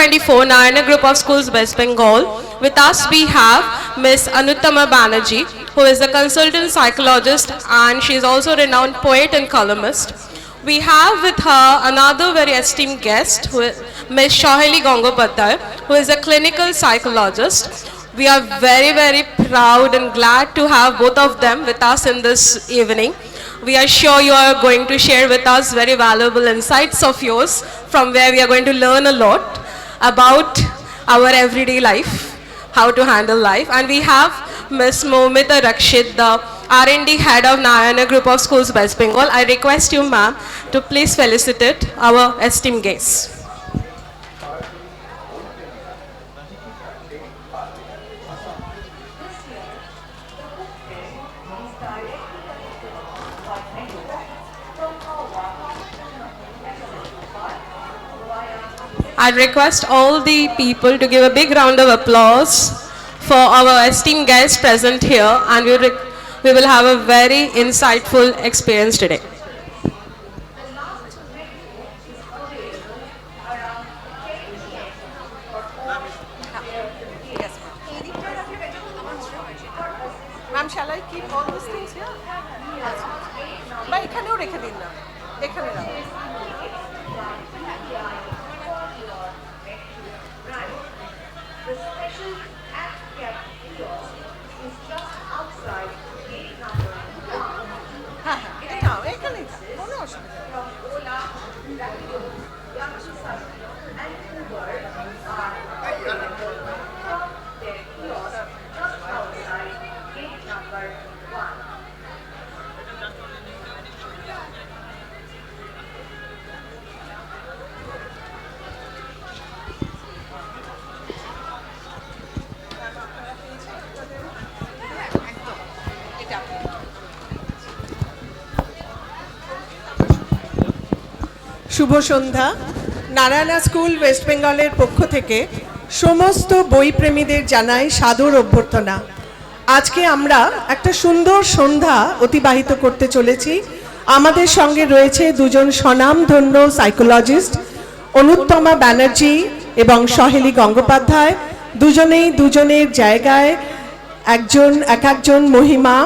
2024 Narayana Group of Schools, West Bengal. With us we have Ms. Anuttama Banerjee, who is a consultant psychologist and she is also a renowned poet and columnist. We have with her another very esteemed guest, Ms. Shoheli Gangopadhyay, who is a clinical psychologist. We are very proud and glad to have both of them with us in this evening. We are sure you are going to share with us very valuable insights of yours, from where we are going to learn a lot about our everyday life, how to handle life. And we have Ms. Moumita Rakshit, the R&D head of Narayana Group of Schools, West Bengal. I request you, ma'am, to please felicitate our esteemed guests. I request all the people to give a big round of applause for our esteemed guests present here, and we will have a very insightful experience today. Ma'am, shall I keep all these things here? Ba ekhaneo rekhe din na. Ekhane rakho. Shubho Sandhya. Narayana school West বেঙ্গলের পক্ষ থেকে সমস্ত বইপ্রেমীদের জানাই সাদর অভ্যর্থনা। আজকে আমরা একটা সুন্দর সন্ধ্যা অতিবাহিত করতে চলেছি। আমাদের সঙ্গে রয়েছে দুজন স্বনামধন্য সাইকোলজিস্ট, অনুত্তমা ব্যানার্জি এবং সহেলি গঙ্গোপাধ্যায়। দুজনেই দুজনের জায়গায় এক একজন মহিমা,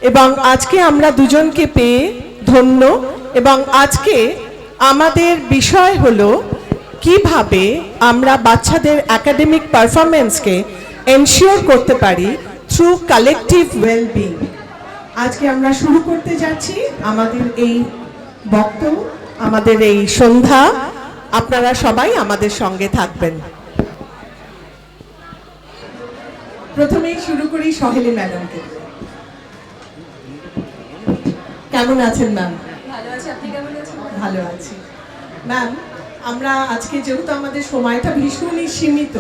এবং আজকে আমরা দুজনকে পেয়ে ধন্য। এবং আজকে আমাদের বিষয় হলো কিভাবে আমরা বাচ্চাদের একাডেমিক পারফরমেন্সকে এনশিওর করতে পারি থ্রু কালেকটিভ ওয়েলবিং। আজকে আমরা শুরু করতে যাচ্ছি আমাদের এই বক্তব্য, আমাদের এই সন্ধ্যা। আপনারা সবাই আমাদের সঙ্গে থাকবেন। প্রথমেই শুরু করি সহেলি ম্যাডামকে। কেমন আছেন ম্যাম? ভালো আছি, আপনি কেমন আছেন? ভালো আছি ম্যাম। আমরা আজকে যেহেতু আমাদের সময়টা ভীষণই সীমিত,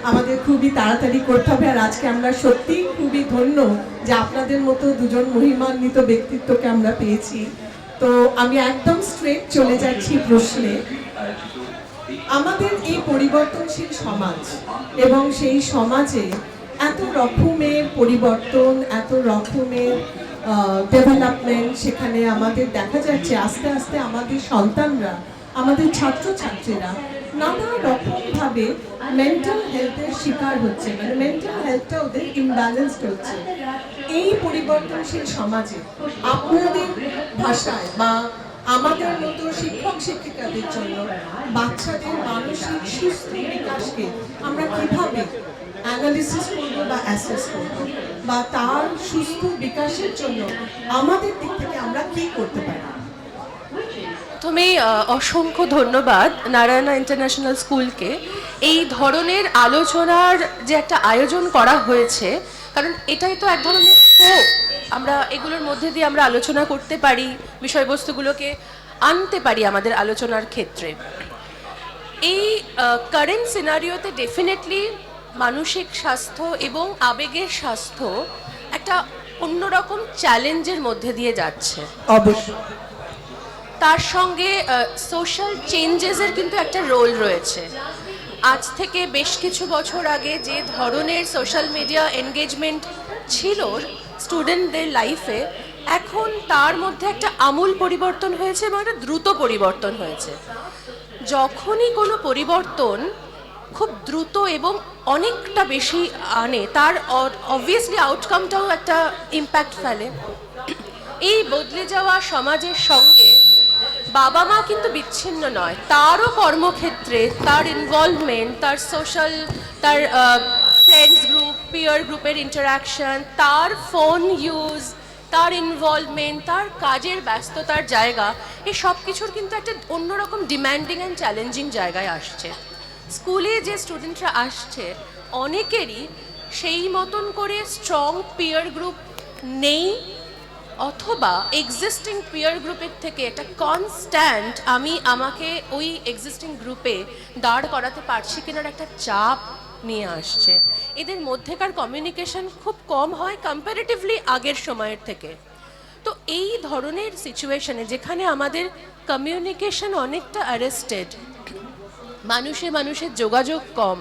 আমাদের খুবই তাড়াতাড়ি করতে হবে। আর আজকে আমরা সত্যিই খুবই ধন্য যে আপনাদের মতো দুজন মহিমান্বিত ব্যক্তিত্বকে আমরা পেয়েছি। তো আমি একদম স্ট্রেট চলে যাচ্ছি প্রশ্নে। আমাদের এই পরিবর্তনশীল সমাজ এবং সেই সমাজে এত রকমের পরিবর্তন, এত রকমের ডেভেলপমেন্ট, সেখানে আমাদের দেখা যাচ্ছে আস্তে আস্তে আমাদের সন্তানরা, আমাদের ছাত্রছাত্রীরা নানা রকমভাবে মেন্টাল হেলথের শিকার হচ্ছে, মানে মেন্টাল হেলথটা ওদের ইমব্যালেন্সড হচ্ছে। এই পরিবর্তনশীল সমাজে আপনাদের ভাষায় বা আমাদের মতো শিক্ষক শিক্ষিকাদের জন্য বাচ্চাদের মানসিক সুস্থ বিকাশকে আমরা কিভাবে অ্যানালিসিস করব বা অ্যাসেস করব, বা তার সুস্থ বিকাশের জন্য আমাদের দিক থেকে আমরা কি করতে পারি? প্রথমেই অসংখ্য ধন্যবাদ নারায়ণা ইন্টারন্যাশনাল স্কুলকে এই ধরনের আলোচনার যে একটা আয়োজন করা হয়েছে, কারণ এটাই তো এক ধরনের স্কোপ। আমরা এগুলোর মধ্যে দিয়ে আমরা আলোচনা করতে পারি, বিষয়বস্তুগুলোকে আনতে পারি আমাদের আলোচনার ক্ষেত্রে। এই কারেন্ট সিনারিওতে ডেফিনেটলি মানসিক স্বাস্থ্য এবং আবেগের স্বাস্থ্য একটা অন্যরকম চ্যালেঞ্জের মধ্যে দিয়ে যাচ্ছে। অবশ্যই তার সঙ্গে সোশ্যাল চেঞ্জেসের কিন্তু একটা রোল রয়েছে। আজ থেকে বেশ কিছু বছর আগে যে ধরনের সোশ্যাল মিডিয়া এনগেজমেন্ট ছিল স্টুডেন্টদের লাইফে, এখন তার মধ্যে একটা আমূল পরিবর্তন হয়েছে এবং একটা দ্রুত পরিবর্তন হয়েছে। যখনই কোনো পরিবর্তন খুব দ্রুত এবং অনেকটা বেশি আনে, তার অবভিয়াসলি আউটকামটাও একটা ইম্প্যাক্ট ফেলে। এই বদলে যাওয়া সমাজের সঙ্গে বাবা মা কিন্তু বিচ্ছিন্ন নয়, তারও কর্মক্ষেত্রে তার ইনভলভমেন্ট, তার সোশ্যাল, তার ফ্রেন্ডস গ্রুপ, পিয়ার গ্রুপের ইন্টারাকশন, তার ফোন ইউজ, তার ইনভলভমেন্ট, তার কাজের ব্যস্ততার জায়গা, এই সব কিছুর কিন্তু একটা অন্যরকম ডিম্যান্ডিং অ্যান্ড চ্যালেঞ্জিং জায়গায় আসছে। স্কুলে যে স্টুডেন্টরা আসছে অনেকেরই সেই মতন করে স্ট্রং পিয়ার গ্রুপ নেই, অথবা এক্সিস্টিং পিয়ার গ্রুপের থেকে একটা কনস্ট্যান্ট আমি আমাকে ওই এক্সিস্টিং গ্রুপে দাঁড় করাতে পারছি কিনার একটা চাপ নিয়ে আসছে। এদের মধ্যেকার কমিউনিকেশন খুব কম হয় কম্প্যারেটিভলি আগের সময়ের থেকে। তো এই ধরনের সিচুয়েশনে যেখানে আমাদের কমিউনিকেশন অনেকটা অ্যারেস্টেড, মানুষের যোগাযোগ কম,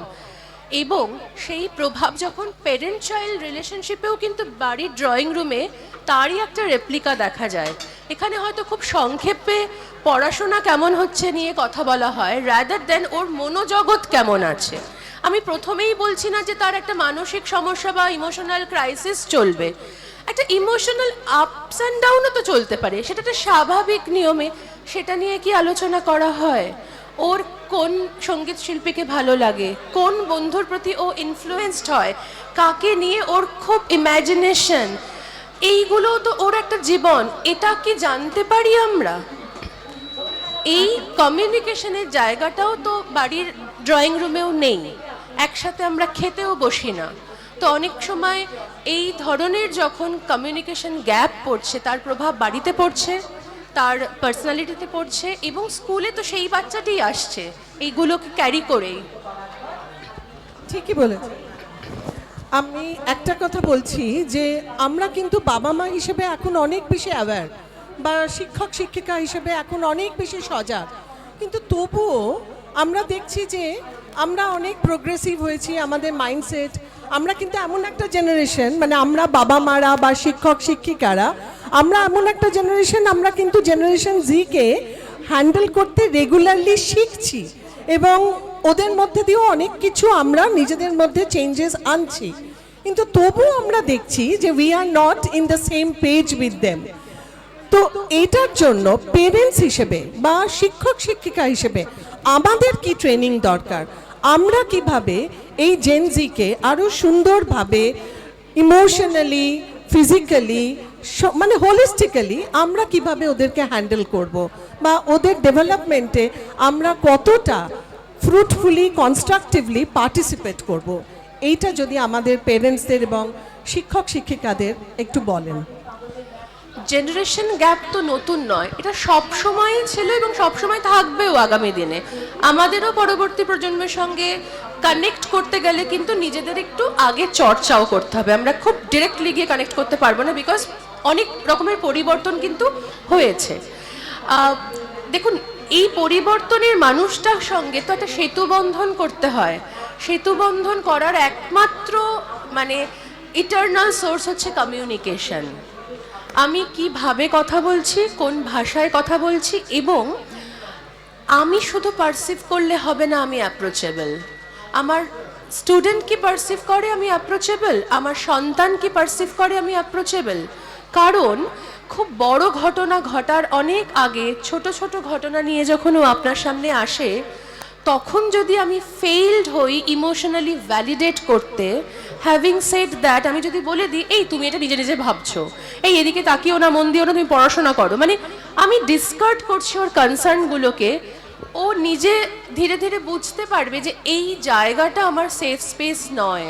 এবং সেই প্রভাব যখন প্যারেন্ট চাইল্ড রিলেশনশিপেও কিন্তু বাড়ির ড্রয়িং রুমে তারই একটা রেপ্লিকা দেখা যায়। এখানে হয়তো খুব সংক্ষেপে পড়াশোনা কেমন হচ্ছে নিয়ে কথা বলা হয়, রাদার দেন ওর মনোজগৎ কেমন আছে। আমি প্রথমেই বলছি না যে তার একটা মানসিক সমস্যা বা ইমোশনাল ক্রাইসিস চলবে, একটা ইমোশনাল আপস অ্যান্ড ডাউনও তো চলতে পারে, সেটা একটা স্বাভাবিক নিয়মে। সেটা নিয়ে কি আলোচনা করা হয়? ওর কোন সঙ্গীত শিল্পীকে ভালো লাগে, কোন বন্ধুর প্রতি ও ইনফ্লুয়েন্সড হয়, কাকে নিয়ে ওর খুব ইম্যাজিনেশন, এইগুলো তো ওর একটা জীবন, এটা কি জানতে পারি আমরা? এই কমিউনিকেশনের জায়গাটাও তো বাড়ির ড্রয়িং রুমেও নেই, একসাথে আমরা খেতেও বসি না। তো অনেক সময় এই ধরনের যখন কমিউনিকেশন গ্যাপ পড়ছে, তার প্রভাব বাড়িতে পড়ছে, তার পার্সোনালিটিতে পড়ছে, এবং স্কুলে তো সেই বাচ্চাটিই আসছে এইগুলোকে ক্যারি করেই। ঠিকই বলেছেন। আমি একটা কথা বলছি যে আমরা কিন্তু বাবা মা হিসেবে এখন অনেক বেশি অ্যাওয়্যার, বা শিক্ষক শিক্ষিকা হিসেবে এখন অনেক বেশি সজাগ, কিন্তু তবুও আমরা দেখছি যে আমরা অনেক প্রোগ্রেসিভ হয়েছি আমাদের মাইন্ডসেট। আমরা কিন্তু এমন একটা জেনারেশন, মানে আমরা বাবা মারা বা শিক্ষক শিক্ষিকারা, আমরা এমন একটা জেনারেশন, আমরা কিন্তু জেনারেশন জিকে হ্যান্ডেল করতে রেগুলারলি শিখছি, এবং ওদের মধ্যে দিয়েও অনেক কিছু আমরা নিজেদের মধ্যে চেঞ্জেস আনছি। কিন্তু তবুও আমরা দেখছি যে we are not in the same page with them. তো এটার জন্য পেরেন্টস হিসেবে বা শিক্ষক শিক্ষিকা হিসেবে আমাদের কি ট্রেনিং দরকার? আমরা কিভাবে এই জেনজিকে আরও সুন্দরভাবে ইমোশনালি, ফিজিক্যালি, মানে হোলিস্টিক্যালি আমরা কিভাবে ওদেরকে হ্যান্ডেল করব, বা ওদের ডেভেলপমেন্টে আমরা কতটা ফ্রুটফুলি, কনস্ট্রাকটিভলি পার্টিসিপেট করব, এইটা যদি আমাদের পেরেন্টসদের এবং শিক্ষক শিক্ষিকাদের একটু বলেন। জেনারেশন গ্যাপ তো নতুন নয়, এটা সব সময়ই ছিল এবং সব সময় থাকবেও আগামী দিনে। আমাদেরও পরবর্তী প্রজন্মের সঙ্গে কানেক্ট করতে গেলে কিন্তু নিজেদের একটু আগে চর্চাও করতে হবে। আমরা খুব ডিরেক্টলি গিয়ে কানেক্ট করতে পারবো না, বিকজ অনেক রকমের পরিবর্তন কিন্তু হয়েছে। দেখুন, এই পরিবর্তনের মানুষটার সঙ্গে তো একটা সেতু বন্ধন করতে হয়। সেতু বন্ধন করার একমাত্র মানে ইটারনাল সোর্স হচ্ছে কমিউনিকেশন। আমি কিভাবে কথা বলছি, কোন ভাষায় কথা বলছি, এবং আমি শুধু পারসিভ করলে হবে না আমি অ্যাপ্রোচেবল। আমার স্টুডেন্ট কি পারসিভ করে আমি অ্যাপ্রোচেবল, আমার সন্তান কি পারসিভ করে আমি অ্যাপ্রোচেবল। কারণ খুব বড় ঘটনা ঘটার অনেক আগে ছোট ছোট ঘটনা নিয়ে যখন ও আপনার সামনে আসে, তখন যদি আমি ফেইলড হই ইমোশনালি ভ্যালিডেট করতে, হ্যাভিং সেড দ্যাট, আমি যদি বলে দিই এই তুমি এটা নিজে নিজে ভাবছো, এই এদিকে তাকিও না, মন দিও না, তুমি পড়াশোনা করো, মানে আমি ডিসকার্ড করছি ওর কনসার্নগুলোকে, ও নিজে ধীরে ধীরে বুঝতে পারবে যে এই জায়গাটা আমার সেফ স্পেস নয়।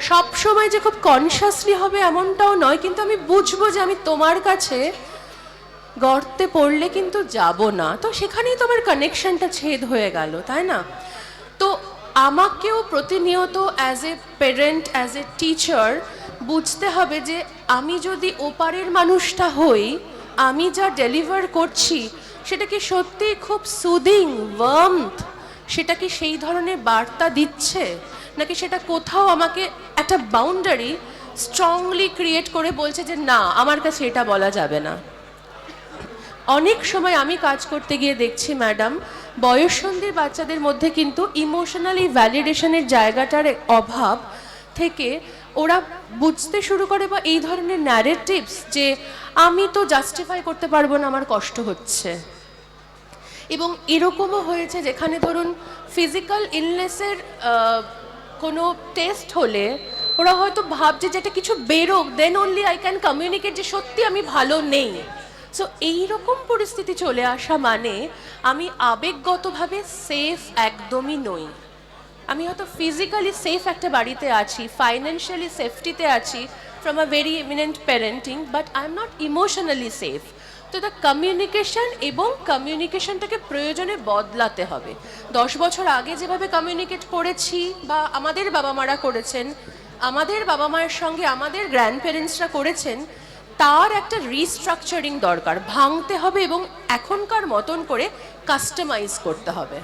সব সময় যে খুব কনসিয়াসলি হবে এমনটাও নয়, কিন্তু আমি বুঝবো যে আমি তোমার কাছে গর্তে পড়লে কিন্তু যাব না। তো সেখানেই তো আমার কানেকশনটা ছেদ হয়ে গেল, তাই না? তো আমাকেও প্রতিনিয়ত as a parent, as a teacher বুঝতে হবে যে আমি যদি ওপারের মানুষটা হই, আমি যা ডেলিভার করছি সেটা কি সত্যিই খুব সুদিং, ওয়ার্মথ, সেটা কি সেই ধরনের বার্তা দিচ্ছে, নাকি সেটা কোথাও আমাকে একটা বাউন্ডারি স্ট্রংলি ক্রিয়েট করে বলছে যে না, আমার কাছে এটা বলা যাবে না। অনেক সময় আমি কাজ করতে গিয়ে দেখছি ম্যাডাম বয়ঃসন্ধির বাচ্চাদের মধ্যে কিন্তু ইমোশনালি ভ্যালিডেশনের জায়গাটার অভাব থেকে ওরা বুঝতে শুরু করে, বা এই ধরনের ন্যারেটিভস যে আমি তো জাস্টিফাই করতে পারবো না, আমার কষ্ট হচ্ছে। এবং এরকমও হয়েছে যেখানে ধরুন ফিজিক্যাল ইলনেসের কোনো টেস্ট হলে ওরা হয়তো ভাবছে যে এটা কিছু বেরোক, then only I can communicate যে সত্যি আমি ভালো নেই। সো এইরকম পরিস্থিতি চলে আসা মানে আমি আবেগগতভাবে সেফ একদমই নই। আমি হয়তো ফিজিক্যালি সেফ একটা বাড়িতে আছি, ফাইন্যান্সিয়ালি সেফটিতে আছি from a very eminent parenting, but I am not emotionally safe. তো দ্য কমিউনিকেশন এবং কমিউনিকেশনটাকে প্রয়োজনে বদলাতে হবে। 10 বছর আগে যেভাবে কমিউনিকেট করেছি বা আমাদের বাবা মারা করেছেন, আমাদের বাবা মায়ের সঙ্গে আমাদের গ্র্যান্ড প্যারেন্টসরা করেছেন, তার একটা রিস্ট্রাকচারিং দরকার, ভাঙতে হবে এবং এখনকার মতন করে কাস্টমাইজ করতে হবে।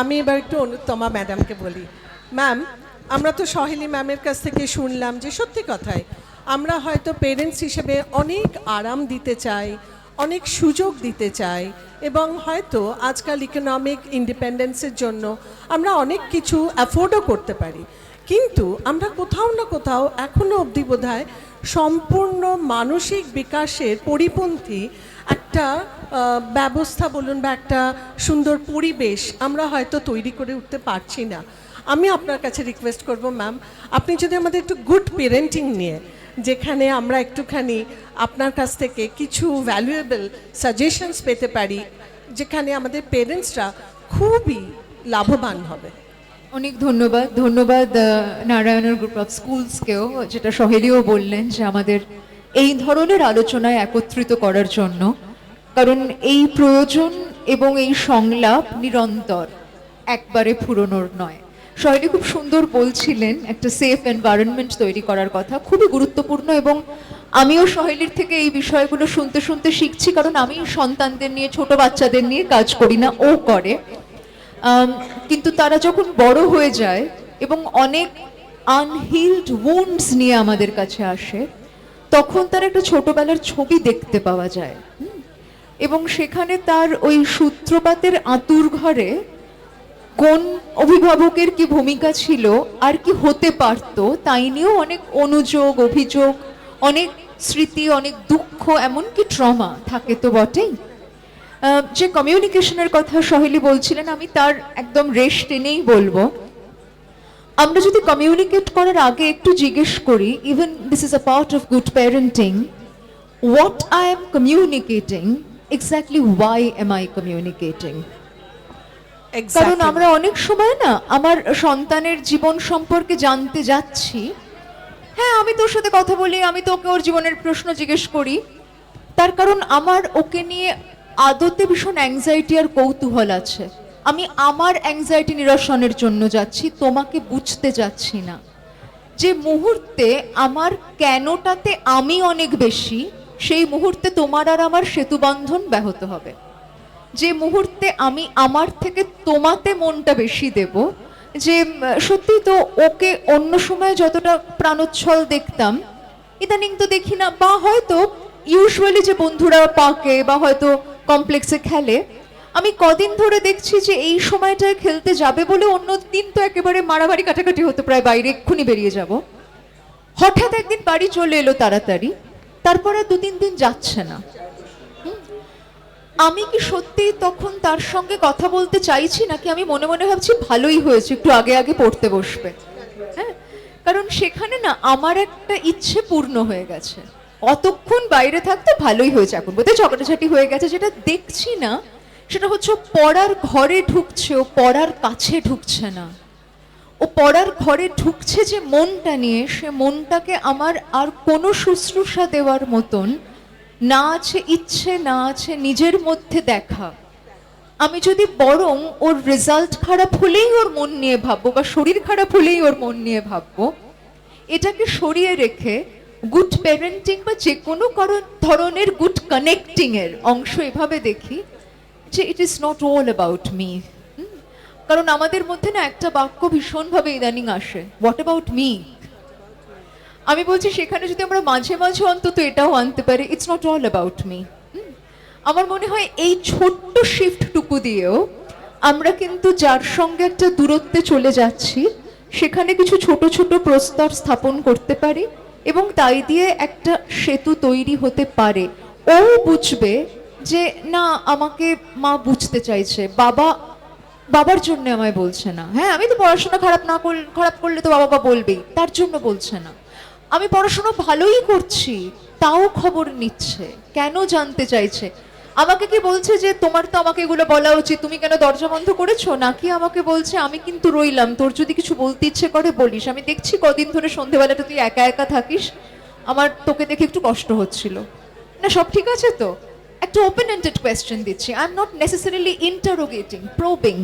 আমি এবার একটু অনুত্তমা ম্যাডামকে বলি। ম্যাম, আমরা তো সহেলি ম্যামের কাছ থেকে শুনলাম যে সত্যি কথাই আমরা হয়তো পেরেন্টস হিসেবে অনেক আরাম দিতে চাই, অনেক সুযোগ দিতে চাই, এবং হয়তো আজকাল ইকোনমিক ইন্ডিপেন্ডেন্সের জন্য আমরা অনেক কিছু অ্যাফোর্ডও করতে পারি, কিন্তু আমরা কোথাও না কোথাও এখনও অবধি বোধহয় সম্পূর্ণ মানসিক বিকাশের পরিপন্থী একটা ব্যবস্থা বলুন বা একটা সুন্দর পরিবেশ আমরা হয়তো তৈরি করে উঠতে পারছি না। আমি আপনার কাছে রিকোয়েস্ট করব ম্যাম, আপনি যদি আমাদের একটু গুড পেরেন্টিং নিয়ে, যেখানে আমরা একটুখানি আপনার কাছ থেকে কিছু ভ্যালুয়েবল সাজেশনস পেতে পারি, যেখানে আমাদের পেরেন্টসরা খুবই লাভবান হবে। অনেক ধন্যবাদ। ধন্যবাদ নারায়ণের গ্রুপ অফ স্কুলসকেও, যেটা সহেলিও বললেন যে আমাদের এই ধরনের আলোচনায় একত্রিত করার জন্য, কারণ এই প্রয়োজন এবং এই সংলাপ নিরন্তর, একবারে ফুরোনোর নয়। সহেলি খুব সুন্দর বলছিলেন একটা সেফ এনভায়রনমেন্ট তৈরি করার কথা, খুবই গুরুত্বপূর্ণ, এবং আমিও সহেলির থেকে এই বিষয়গুলো শুনতে শুনতে শিখছি, কারণ আমি সন্তানদের নিয়ে, ছোট বাচ্চাদের নিয়ে কাজ করি না, ও করে। কিন্তু তারা যখন বড় হয়ে যায় এবং অনেক আনহিলড উন্ডস নিয়ে আমাদের কাছে আসে, তখন তার একটা ছোটবেলার ছবি দেখতে পাওয়া যায়, এবং সেখানে তার ওই সূত্রপাতের আঁতুর ঘরে কোন অভিভাবকের কি ভূমিকা ছিল আর কি হতে পারতো তাই নিয়েও অনেক অনুযোগ, অভিযোগ, অনেক স্মৃতি, অনেক দুঃখ, এমনকি ট্রমা থাকে তো বটেই। যে কমিউনিকেশনের কথা সহেলি বলছিলেন, আমি তার একদম রেশ টেনেই বলবো, আমরা যদি কমিউনিকেট করার আগে একটু জিজ্ঞেস করি, even this is a part of good parenting, what I am communicating, exactly why am I communicating. কারণ আমরা অনেক সময় না আমার সন্তানের জীবন সম্পর্কে জানতে যাচ্ছি, হ্যাঁ আমি তোর সাথে কথা বলি, আমি তো ওকে ওর জীবনের প্রশ্ন জিজ্ঞেস করি, তার কারণ আমার ওকে নিয়ে আদতে ভীষণ অ্যাংজাইটি আর কৌতূহল আছে। আমি আমার অ্যাংজাইটি নিরসনের জন্য যাচ্ছি, তোমাকে বুঝতে যাচ্ছি না। যে মুহূর্তে আমার কেনটাতে আমি অনেক বেশি, সেই মুহূর্তে তোমার আর আমার সেতুবন্ধন ব্যাহত হবে। যে মুহূর্তে আমি আমার থেকে তোমাতে মনটা বেশি দেব, যে সত্যি তো ওকে অন্য সময় যতটা প্রাণোচ্ছল দেখতাম, ইদানিং তো দেখি না, বা হয়তো ইউজুয়ালি যে বন্ধুরা পার্কে বা হয়তো কমপ্লেক্সে খেলে, আমি কদিন ধরে দেখছি যে এই সময়টায় খেলতে যাবে বলে অন্য দিন তো একেবারে মারামারি কাটাকাটি হতো, প্রায় বাইরে এক্ষুনি বেরিয়ে যাব, হঠাৎ একদিন বাড়ি চলে এলো তাড়াতাড়ি, তারপর আর 2-3 দিন যাচ্ছে না। আমি কি সত্যি তখন তার সঙ্গে কথা বলতে চাইছি, নাকি আমি মনে মনে ভাবছি ভালোই হয়েছে একটু আগে আগে পড়তে বসবে? হ্যাঁ, কারণ সেখানে না আমার একটা ইচ্ছে পূর্ণ হয়ে গেছে, অতক্ষণ বাইরে থাকতে ভালোই হয়েছে, এখন বোধহয় ঝগড়াঝাটি হয়ে গেছে। যেটা দেখছি না সেটা হচ্ছে পড়ার ঘরে ঢুকছে, ও পড়ার কাছে ঢুকছে না। ও পড়ার ঘরে ঢুকছে যে মনটা নিয়ে, সে মনটাকে আমার আর কোনো শুশ্রূষা দেওয়ার মতন না আছে ইচ্ছে, না আছে নিজের মধ্যে দেখা। আমি যদি বরং ওর রেজাল্ট খারাপ হলেই ওর মন নিয়ে ভাববো, বা শরীর খারাপ হলেই ওর মন নিয়ে ভাববো, এটাকে সরিয়ে রেখে গুড প্যারেন্টিং বা যে কোনো ধরনের গুড কানেক্টিং এর অংশ এভাবে দেখি যে ইট is not all about me. কারণ আমাদের মধ্যে না একটা বাক্য ভীষণভাবে ইদানিং আসে, হোয়াট অ্যাবাউট মি। আমি বলছি সেখানে যদি আমরা মাঝে মাঝে অন্তত এটাও আনতে পারি, it's not all about me. আমার মনে হয় এই ছোট্ট শিফটটুকু দিয়েও আমরা কিন্তু যার সঙ্গে একটা দূরত্বে চলে যাচ্ছি সেখানে কিছু ছোট ছোট প্রস্তর স্থাপন করতে পারি এবং তাই দিয়ে একটা সেতু তৈরি হতে পারে। ও বুঝবে যে না, আমাকে মা বুঝতে চাইছে, বাবার জন্য আমায় বলছে না। হ্যাঁ, আমি তো পড়াশোনা খারাপ করলে তো বাবা বলবেই, তার জন্য বলছে না। আমি পড়াশোনা ভালোই করছি, তাও খবর নিচ্ছে, কেন জানতে চাইছে। আমাকে কি বলছে যে তোমার তো আমাকে এগুলো বলা উচিত, তুমি কেন দরজা বন্ধ করেছো, নাকি আমাকে বলছে আমি কিন্তু রইলাম, তোর যদি কিছু বলতে ইচ্ছে করে বলিস, আমি দেখছি কদিন ধরে সন্ধেবেলাটা তুই একা একা থাকিস, আমার তোকে দেখে একটু কষ্ট হচ্ছিল না, সব ঠিক আছে তো? একটা ওপেন এন্ডেড কোয়েশ্চেন দিচ্ছি, I am not necessarily interrogating, probing.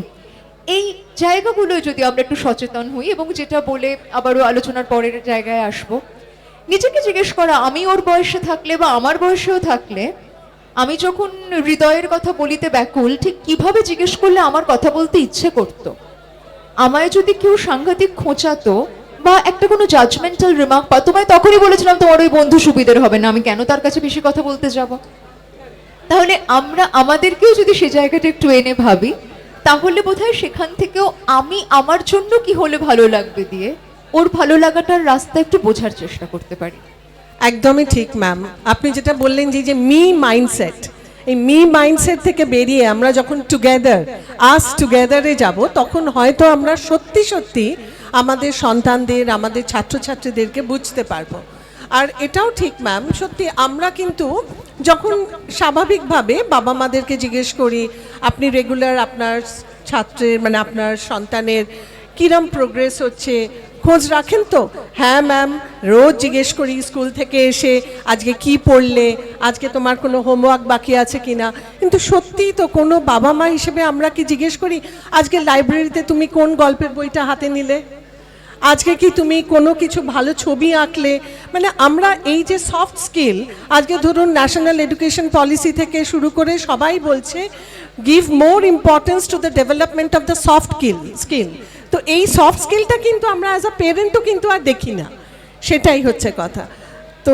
এই জায়গাগুলোয় যদি আমরা একটু সচেতন হই, এবং যেটা বলে আবারও আলোচনার পরের জায়গায় আসবো, নিজেকে জিজ্ঞেস করা, আমি ওর বয়সে থাকলে বা আমার বয়সেও থাকলে আমি যখন হৃদয়ের কথা বলিতে ব্যাকুল, ঠিক কিভাবে জিজ্ঞেস করলে আমার কথা বলতে ইচ্ছে করতো। আমায় যদি কেউ সাংঘাতিক খোঁচাতো বা একটা কোনো জাজমেন্টাল রিমার্ক বা তোমায় তখনই বলেছিলাম তোমার ওই বন্ধু সুবিধের হবে না, আমি কেন তার কাছে বেশি কথা বলতে যাব? তাহলে আমরা আমাদেরকেও যদি সে জায়গাটা একটু এনে ভাবি, তাহলে বোধহয় সেখান থেকেও আমি আমার জন্য কি হলে ভালো লাগবে দিয়ে ওর ভালো লাগাটার রাস্তা একটু বোঝার চেষ্টা করতে পারি। একদমই ঠিক ম্যাম, আপনি যেটা বললেন যে মি মাইন্ডসেট, এই মি মাইন্ডসেট থেকে বেরিয়ে আমরা যখন টুগেদারে যাব, তখন হয়তো আমরা সত্যি সত্যি আমাদের সন্তানদের, আমাদের ছাত্রছাত্রীদেরকে বুঝতে পারবো। আর এটাও ঠিক ম্যাম, সত্যি আমরা কিন্তু যখন স্বাভাবিকভাবে বাবা মাদেরকে জিজ্ঞেস করি, আপনি রেগুলার আপনার ছাত্রের মানে আপনার সন্তানের কিরম প্রোগ্রেস হচ্ছে খোঁজ রাখেন তো? হ্যাঁ ম্যাম, রোজ জিজ্ঞেস করি স্কুল থেকে এসে, আজকে কি পড়লে, আজকে তোমার কোনো হোমওয়ার্ক বাকি আছে কিনা। কিন্তু সত্যিই তো কোনো বাবা মা হিসেবে আমরা কি জিজ্ঞেস করি, আজকে লাইব্রেরিতে তুমি কোন গল্পের বইটা হাতে নিলে, আজকে কি তুমি কোনো কিছু ভালো ছবি আঁকলে? মানে আমরা এই যে সফট স্কিল, আজকে ধরুন ন্যাশনাল এডুকেশন পলিসি থেকে শুরু করে সবাই বলছে give more importance to the development of the soft skill. তো এই সফট স্কিলটা কিন্তু আমরা অ্যাজ আ পেরেন্টও কিন্তু আর দেখি না, সেটাই হচ্ছে কথা। তো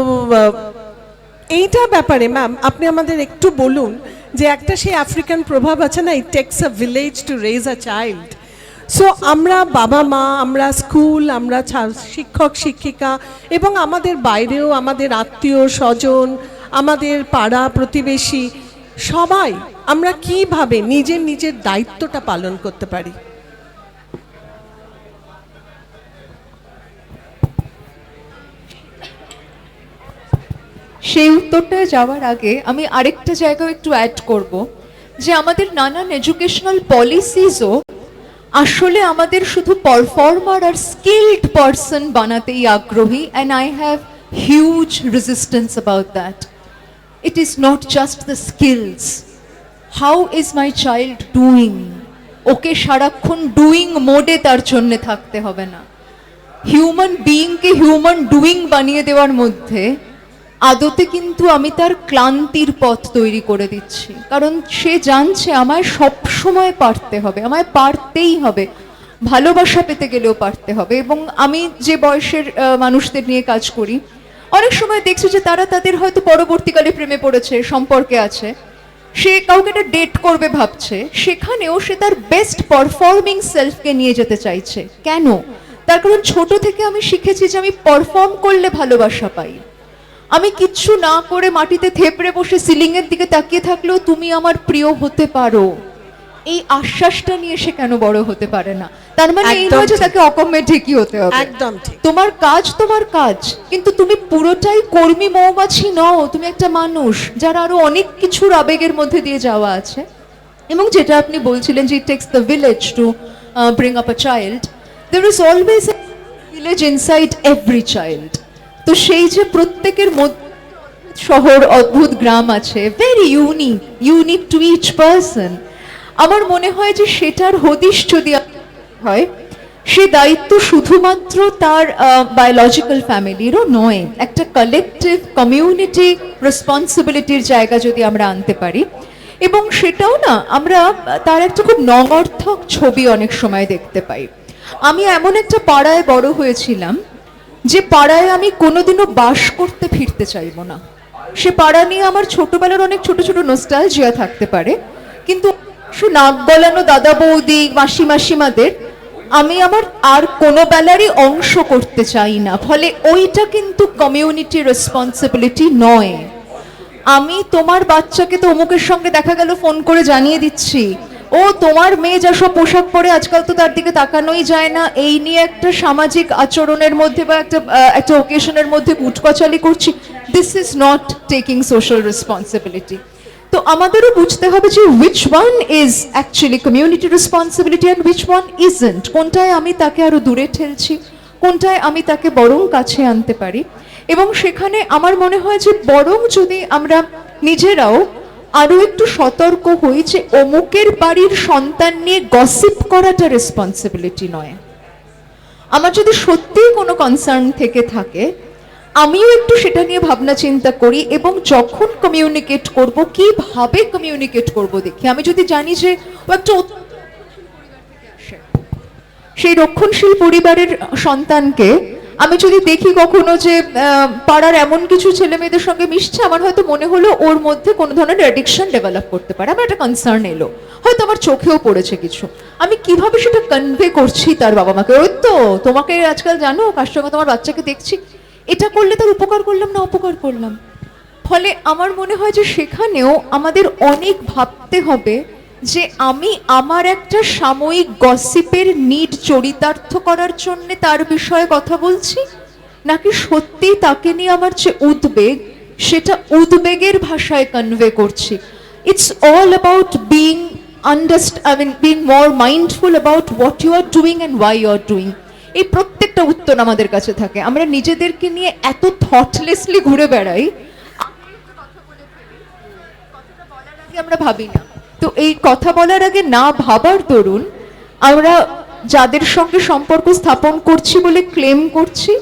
এইটা ব্যাপারে ম্যাম আপনি আমাদের একটু বলুন যে একটা সেই আফ্রিকান প্রভাব আছে না, it takes a village to raise a child. So আমরা বাবা মা, আমরা স্কুল, আমরা শিক্ষক শিক্ষিকা এবং আমাদের বাইরেও আমাদের আত্মীয় স্বজন, আমাদের পাড়া প্রতিবেশী, সবাই আমরা কিভাবে নিজের দায়িত্বটা পালন করতে পারি? সেই উত্তরটায় যাওয়ার আগে আমি আরেকটা জায়গাও একটু অ্যাড করব, যে আমাদের নানান এডুকেশনাল পলিসিসও আসলে আমাদের শুধু পারফর্মার আর স্কিলড পারসন বানাতেই আগ্রহী, and I have huge resistance about that. It is not just the skills, how is my child doing. Okay সারাক্ষণ ডুইং মোডে তার জন্য থাকতে হবে না। হিউম্যান বিইংকে হিউম্যান ডুইং বানিয়ে দেওয়ার মধ্যে আদতে কিন্তু আমি তার ক্লান্তির পথ তৈরি করে দিচ্ছি, কারণ সে জানছে আমায় সব সময় পারতে হবে, আমায় পারতেই হবে, ভালোবাসা পেতে গেলেও পারতে হবে। এবং আমি যে বয়সের মানুষদের নিয়ে কাজ করি, অনেক সময় দেখছি যে তারা তাদের হয়তো পরবর্তীকালে প্রেমে পড়েছে, সম্পর্কে আছে, সে কাউকে একটা ডেট করবে ভাবছে, সেখানেও সে তার বেস্ট পারফর্মিং সেলফকে নিয়ে যেতে চাইছে। কেন? তার কারণ ছোট থেকে আমি শিখেছি যে আমি পারফর্ম করলে ভালোবাসা পাই। আমি কিচ্ছু না করে মাটিতে থেপড়ে বসে সিলিং এর দিকে তাকিয়ে থাকলেও তুমি আমার প্রিয় হতে পারো, এই আশ্বাসটা নিয়ে সে কেন বড় হতে পারে না? তার মানে এই নয় যে তাকে অকম্যে ঢেকি হতে হবে। একদম ঠিক। তোমার কাজ, কিন্তু তুমি পুরোটাই কর্মী মৌমাছি নও, তুমি একটা মানুষ যার আরো অনেক কিছুর আবেগের মধ্যে দিয়ে যাওয়া আছে। এবং যেটা আপনি বলছিলেন যে it takes the village to bring up a child, there is always a village inside every child. তো সেই যে প্রত্যেকের মধ্যে শহর, অদ্ভুত গ্রাম আছে, very unique to each person, আমার মনে হয় যে সেটার হদিশ যদি হয়, সে দায়িত্ব শুধুমাত্র তার বায়োলজিক্যাল ফ্যামিলিরও নয়, একটা কালেকটিভ কমিউনিটি রেসপন্সিবিলিটির জায়গা যদি আমরা আনতে পারি। এবং সেটাও না আমরা তার একটা খুব নঙর্থক ছবি অনেক সময় দেখতে পাই। আমি এমন একটা পাড়ায় বড় হয়েছিলাম যে পাড়ায় আমি কোনোদিনও বাস করতে ফিরতে চাইবো না। সে পাড়া নিয়ে আমার ছোটবেলার অনেক ছোট ছোট নস্টালজিয়া থাকতে পারে, কিন্তু সে নাক গলানো দাদা বৌদি মাসি মাসিমাদের আমি আমার আর কোনো বেলারই অংশ করতে চাই না। ফলে ওইটা কিন্তু কমিউনিটি রেসপন্সিবিলিটি নয়। আমি তোমার বাচ্চাকে তো অমুকের সঙ্গে দেখা গেল ফোন করে জানিয়ে দিচ্ছি, ও তোমার মেয়ে যা সব পোশাক পরে আজকাল তো তার দিকে তাকানোই যায় না, এই নিয়ে একটা সামাজিক আচরণের মধ্যে বা একটা ওকেশনের মধ্যে কুটকচালি করছি। This is not taking social responsibility. তো আমাদেরও বুঝতে হবে যে which one is actually community responsibility and which one isn't. কোনটায় আমি তাকে আরো দূরে ঠেলছি, কোনটায় আমি তাকে বরং কাছে আনতে পারি। এবং সেখানে আমার মনে হয় যে বরং যদি আমরা নিজেরাও আরো একটু সতর্ক হই যে অমুকের বাড়ির সন্তান নিয়ে গসিপ করাটা রেসপন্সিবিলিটি নয়। আমার যদি সত্যিই কোনো কনসার্ন থেকে থাকে আমিও একটু সেটা নিয়ে ভাবনা চিন্তা করি, এবং যখন কমিউনিকেট করব কিভাবে কমিউনিকেট করব দেখি। আমি যদি জানি যে ও একটা সেই রক্ষণশীল পরিবারের সন্তানকে আমি যদি দেখি কখনো যে পাড়ার এমন কিছু ছেলে মেয়েদের সঙ্গে মিশছে, আমার হয়তো মনে হলো ওর মধ্যে কোনো ধরনের অ্যাডিকশন ডেভেলপ করতে পারে, আমার একটা কনসার্ন এলো, হয়তো আমার চোখেও পড়েছে কিছু, আমি কিভাবে সেটা কনভে করছি তার বাবা মাকে, ওই তো তোমাকে আজকাল জানো কার সঙ্গে তোমার বাচ্চাকে দেখছি, এটা করলে তার উপকার করলাম না অপকার করলাম। ফলে আমার মনে হয় যে সেখানেও আমাদের অনেক ভাবতে হবে যে আমি আমার একটা সাময়িক গসিপের নিড চরিতার্থ করার জন্য তার বিষয়ে কথা বলছি, নাকি সত্যি তাকে নিয়ে আমার যে উদ্বেগ সেটা উদ্বেগের ভাষায় কনভে করছি। It's all about being being more mindful about what you are doing and why you are doing. এই প্রত্যেকটা উত্তর আমাদের কাছে থাকে। আমরা নিজেদেরকে নিয়ে এত থটলেসলি ঘুরে বেড়াই, আমরা ভাবি না। তো এই কথা বলার আগে না ভাবার দরুন আমরা যাদের সঙ্গে সম্পর্ক স্থাপন করছি বলে ক্লেম করছি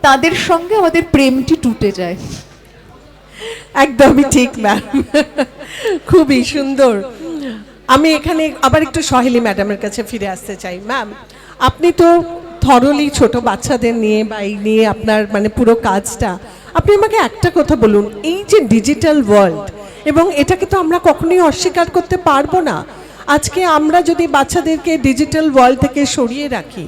তাদের সঙ্গে আমাদের প্রেমটি টুটে যায়। একদমই ঠিক ম্যাম, খুবই সুন্দর। আমি এখানে আবার একটু সহেলি ম্যাডামের কাছে ফিরে আসতে চাই। ম্যাম, আপনি তো থরলি ছোট বাচ্চাদের নিয়ে বা এই নিয়ে আপনার মানে পুরো কাজটা, আপনি আমাকে একটা কথা বলুন, এই যে ডিজিটাল ওয়ার্ল্ড, এবং এটাকে তো আমরা কখনোই অস্বীকার করতে পারবো না। আজকে আমরা যদি বাচ্চাদেরকে ডিজিটাল ওয়ার্ল্ড থেকে সরিয়ে রাখি,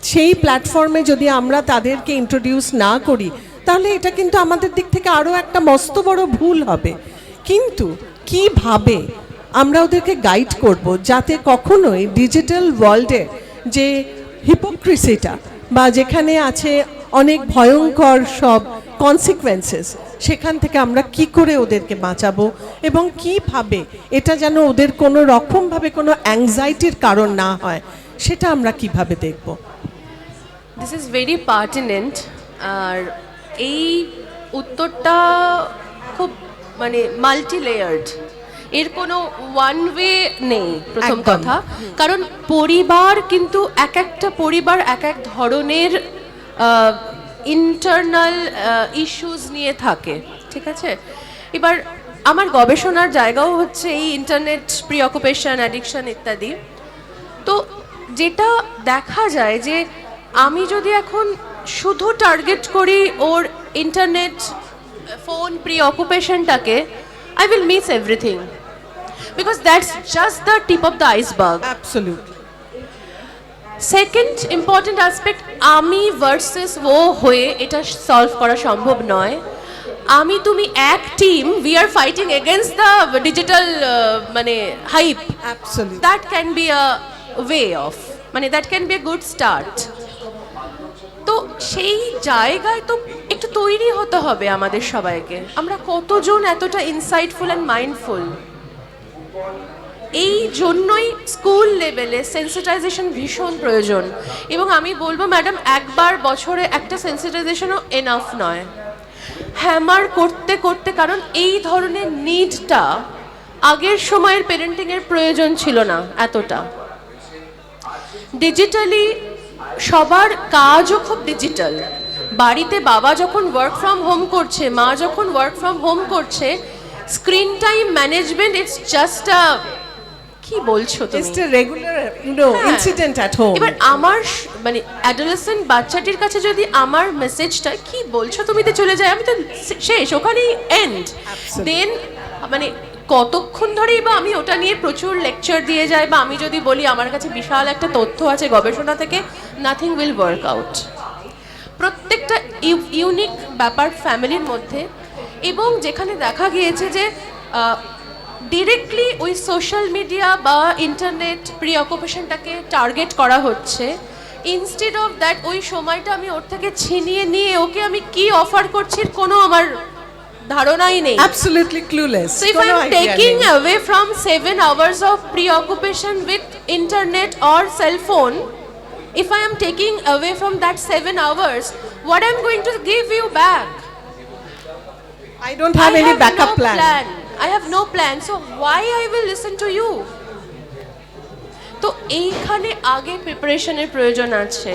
সেই প্ল্যাটফর্মে যদি আমরা তাদেরকে ইন্ট্রোডিউস না করি, তাহলে এটা কিন্তু আমাদের দিক থেকে আরও একটা মস্ত বড় ভুল হবে। কিন্তু কিভাবে আমরা ওদেরকে গাইড করব যাতে কখনোই ডিজিটাল ওয়ার্ল্ডে যে হিপোক্রিসিটা বা যেখানে আছে অনেক ভয়ঙ্কর সব কনসিকুয়েন্সেস, সেখান থেকে আমরা কি করে ওদেরকে বাঁচাবো এবং কিভাবে এটা যেন ওদের কোনো রকমভাবে কোনো অ্যাংজাইটির কারণ না হয়, সেটা আমরা কিভাবে দেখব? This is very pertinent. আর এই উত্তরটা খুব মানে মাল্টি লেয়ার্ড, এর কোনো ওয়ান ওয়ে নেই প্রথম একদম। কথা। কারণ পরিবার কিন্তু এক একটা পরিবার এক এক ধরনের ইন্টারনাল ইস্যুস নিয়ে থাকে, ঠিক আছে? এবার আমার গবেষণার জায়গাও হচ্ছে এই ইন্টারনেট প্রিঅকুপেশন, অ্যাডিকশন ইত্যাদি। তো যেটা দেখা যায় যে আমি যদি এখন শুধু টার্গেট করি ওর ইন্টারনেট ফোন প্রিঅকুপেশনটাকে, I will miss everything because that's just the tip of the iceberg. Absolutely. Second important aspect, আমি ভার্সেস ও হয়ে এটা সলভ করা সম্ভব নয়। আমি তুমি এক team, we are fighting against the digital মানে hype. Absolutely. That can be a way of, মানে that can be a good start. তো সেই জায়গায় তো একটু তৈরি হতে হবে আমাদের সবাইকে। আমরা কতজন এতটা ইনসাইটফুল অ্যান্ড মাইন্ডফুল? এই জন্যই স্কুল লেভেলে সেন্সিটাইজেশন ভীষণ প্রয়োজন। এবং আমি বলবো ম্যাডাম, একবার বছরে একটা সেন্সিটাইজেশনও এনাফ নয়, হ্যামার করতে করতে। কারণ এই ধরনের নিডটা আগের সময়ের পেরেন্টিংয়ের প্রয়োজন ছিল না এতটা। ডিজিটালি সবার কাজও খুব ডিজিটাল। বাড়িতে বাবা যখন ওয়ার্ক ফ্রম হোম করছে, মা যখন ওয়ার্ক ফ্রম হোম করছে, screen time management it's just আ কি বলছো তুমি? Just a regular, incident at home. এবার আমার মানে অ্যাডোলেসেন্ট বাচ্চাটির কাছে যদি আমার মেসেজটা কি বলছো তুমিতে চলে যায়, আমি তো শেষ, ওখানেই এন্ড। দেন মানে কতক্ষণ ধরেই বা আমি ওটা নিয়ে প্রচুর লেকচার দিয়ে যাই, বা আমি যদি বলি আমার কাছে বিশাল একটা তথ্য আছে গবেষণা থেকে, নাথিং উইল ওয়ার্ক আউট। প্রত্যেকটা ইউনিক ব্যাপার ফ্যামিলির মধ্যে, এবং যেখানে দেখা গিয়েছে যে ডিরেক্টলি ওই সোশ্যাল মিডিয়া বা ইন্টারনেট প্রি অকুপেশনটাকে টার্গেট করা হচ্ছে, ইনস্টেড অফ দ্যাট ওই সময়টা আমি ওর থেকে ছিনিয়ে নিয়ে ওকে আমি কি অফার করছি কোনো আমার ধারণাই নেই। Absolutely clueless. So if I'm taking away from 7 hours of preoccupation with internet or cell phone, if I am taking away from that 7 hours, what I'm going to give you back? I don't have any backup no plan. I have no plan. So why I will listen to you? তো এইখানে আগে প্রিপারেশনের প্রয়োজন আছে।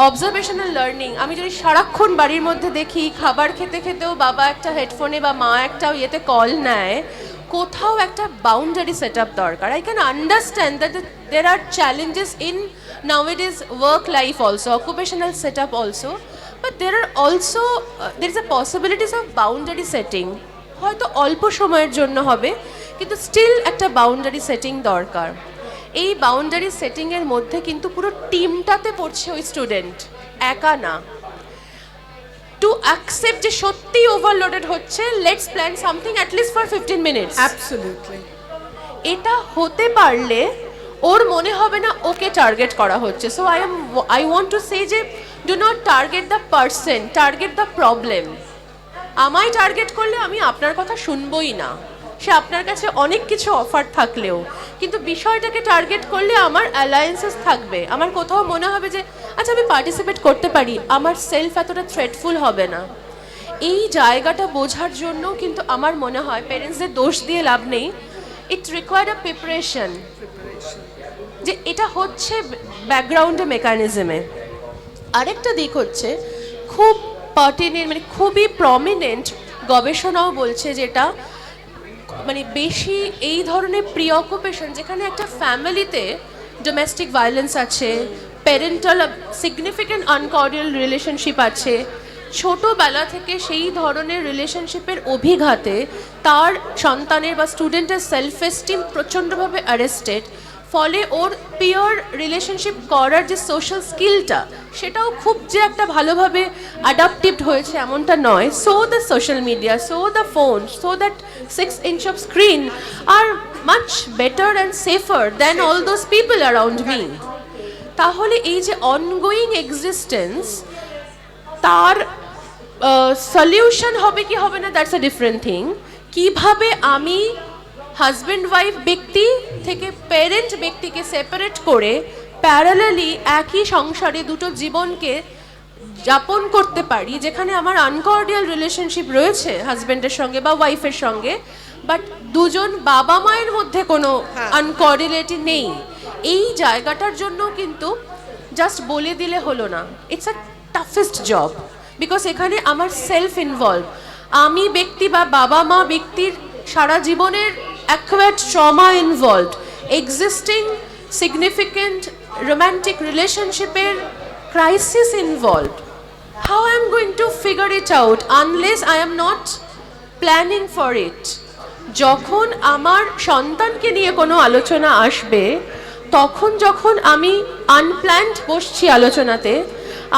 Observational learning, আমি যদি সারাক্ষণ বাড়ির মধ্যে দেখি খাবার খেতে খেতেও বাবা একটা হেডফোনে বা মা একটা ইয়েতে কল নেয়, কোথাও একটা বাউন্ডারি সেট আপ দরকার। I can understand that there are challenges in nowadays work life also, occupational setup also, but there are also there is a possibilities of boundary setting. হয়তো অল্প সময়ের জন্য হবে, কিন্তু স্টিল একটা বাউন্ডারি সেটিং দরকার। এই বাউন্ডারি সেটিংয়ের মধ্যে কিন্তু পুরো টিমটাতে পড়ছে ওই স্টুডেন্ট, একা না। টু অ্যাকসেপ্ট যে সত্যি ওভারলোডেড হচ্ছে, let's plan something at least for 15 minutes. Absolutely. এটা হতে পারলে ওর মনে হবে না ওকে টার্গেট করা হচ্ছে। So I want to say যে do not target the person, target the problem. আমায় টার্গেট করলে আমি আপনার কথা শুনবই না, সে আপনার কাছে অনেক কিছু অফার থাকলেও, কিন্তু বিষয়টাকে টার্গেট করলে আমার অ্যালায়েন্সেস থাকবে, আমার কোথাও মনে হবে যে আচ্ছা আমি পার্টিসিপেট করতে পারি, আমার সেলফ এতটা থ্রেটফুল হবে না। এই জায়গাটা বোঝার জন্য কিন্তু আমার মনে হয় প্যারেন্টসদের দোষ দিয়ে লাভ নেই, ইট রিকোয়ার্ড আ প্রিপারেশন, যে এটা হচ্ছে ব্যাকগ্রাউন্ডে মেকানিজমে। আরেকটা দিক হচ্ছে খুব পার্টিনেন্ট, মানে খুবই প্রমিনেন্ট গবেষণাও বলছে, যেটা মানে বেশি এই ধরনের প্রিঅকুপেশন যেখানে একটা ফ্যামিলিতে ডোমেস্টিক ভায়োলেন্স আছে, প্যারেন্টাল সিগনিফিক্যান্ট আনকর্ডিয়াল রিলেশনশিপ আছে, ছোটোবেলা থেকে সেই ধরনের রিলেশনশিপের অভিঘাতে তার সন্তানের বা স্টুডেন্টের সেলফ এস্টিম প্রচণ্ডভাবে অ্যারেস্টেড, ফলে ওর পিওর রিলেশনশিপ করার যে সোশ্যাল স্কিলটা সেটাও খুব যে একটা ভালোভাবে অ্যাডাপ্টিভড হয়েছে এমনটা নয়। So the social media, so the phone, so that 6 inch of screen are much better and safer than all those people around me. তাহলে এই যে অনগোয়িং এক্সিস্টেন্স, তার সলিউশন হবে কি হবে না, দ্যাটস আ ডিফারেন্ট থিং। কিভাবে আমি হাজব্যান্ড ওয়াইফ ব্যক্তি থেকে প্যারেন্ট ব্যক্তিকে সেপারেট করে প্যারালালি একই সংসারে দুটো জীবনকে যাপন করতে পারি, যেখানে আমার আনকর্ডিয়াল রিলেশনশিপ রয়েছে হাজব্যান্ডের সঙ্গে বা ওয়াইফের সঙ্গে, বাট দুজন বাবা মায়ের মধ্যে কোনো আনকর্ডিয়ালিটি নেই। এই জায়গাটার জন্য কিন্তু জাস্ট বলে দিলে হলো না, it's a toughest job, because এখানে আমার সেলফ ইনভলভ, আমি ব্যক্তি বা বাবা মা ব্যক্তির সারা জীবনের acquired trauma involved, existing significant romantic relationship crisis involved. How I am going to figure it out unless I am not planning for it? যখন আমার সন্তানকে নিয়ে কোনো আলোচনা আসবে, তখন যখন আমি আনপ্ল্যান্ড বসছি আলোচনাতে,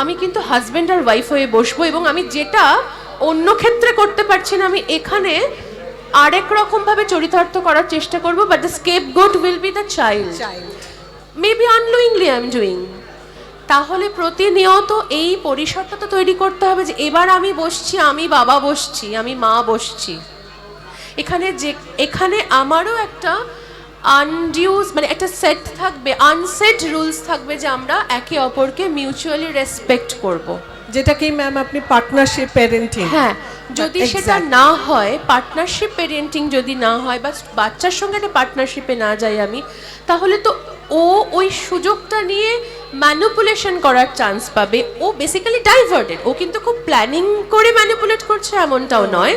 আমি কিন্তু হাজব্যান্ড আর ওয়াইফ হয়ে বসবো, এবং আমি যেটা অন্য ক্ষেত্রে করতে পারছি না আমি এখানে আরেক রকম ভাবে চরিতার্থ করার চেষ্টা করব, but the scapegoat will be the child, maybe unknowingly I am doing. তাহলে প্রতিনিয়ত এই পরিসরটা তো তৈরি করতে হবে যে এবার আমি বসছি, আমি বাবা বসছি, আমি মা বসছি, এখানে আমারও একটা আনডিউস মানে একটা সেট থাকবে, আনসেট রুলস থাকবে, যে আমরা একে অপরকে মিউচুয়ালি রেসপেক্ট করব, যেটাকে ম্যাম আপনি পার্টনারশিপ প্যারেন্টিং। হ্যাঁ, যদি সেটা না হয়, পার্টনারশিপ প্যারেন্টিং যদি না হয়, বা বাচ্চার সঙ্গে একটা পার্টনারশিপে না যাই আমি, তাহলে তো ও ওই সুযোগটা নিয়ে ম্যানিপুলেশন করার চান্স পাবে। ও বেসিক্যালি ডাইভার্টেড, ও কিন্তু খুব প্ল্যানিং করে ম্যানিপুলেট করছে এমনটাও নয়,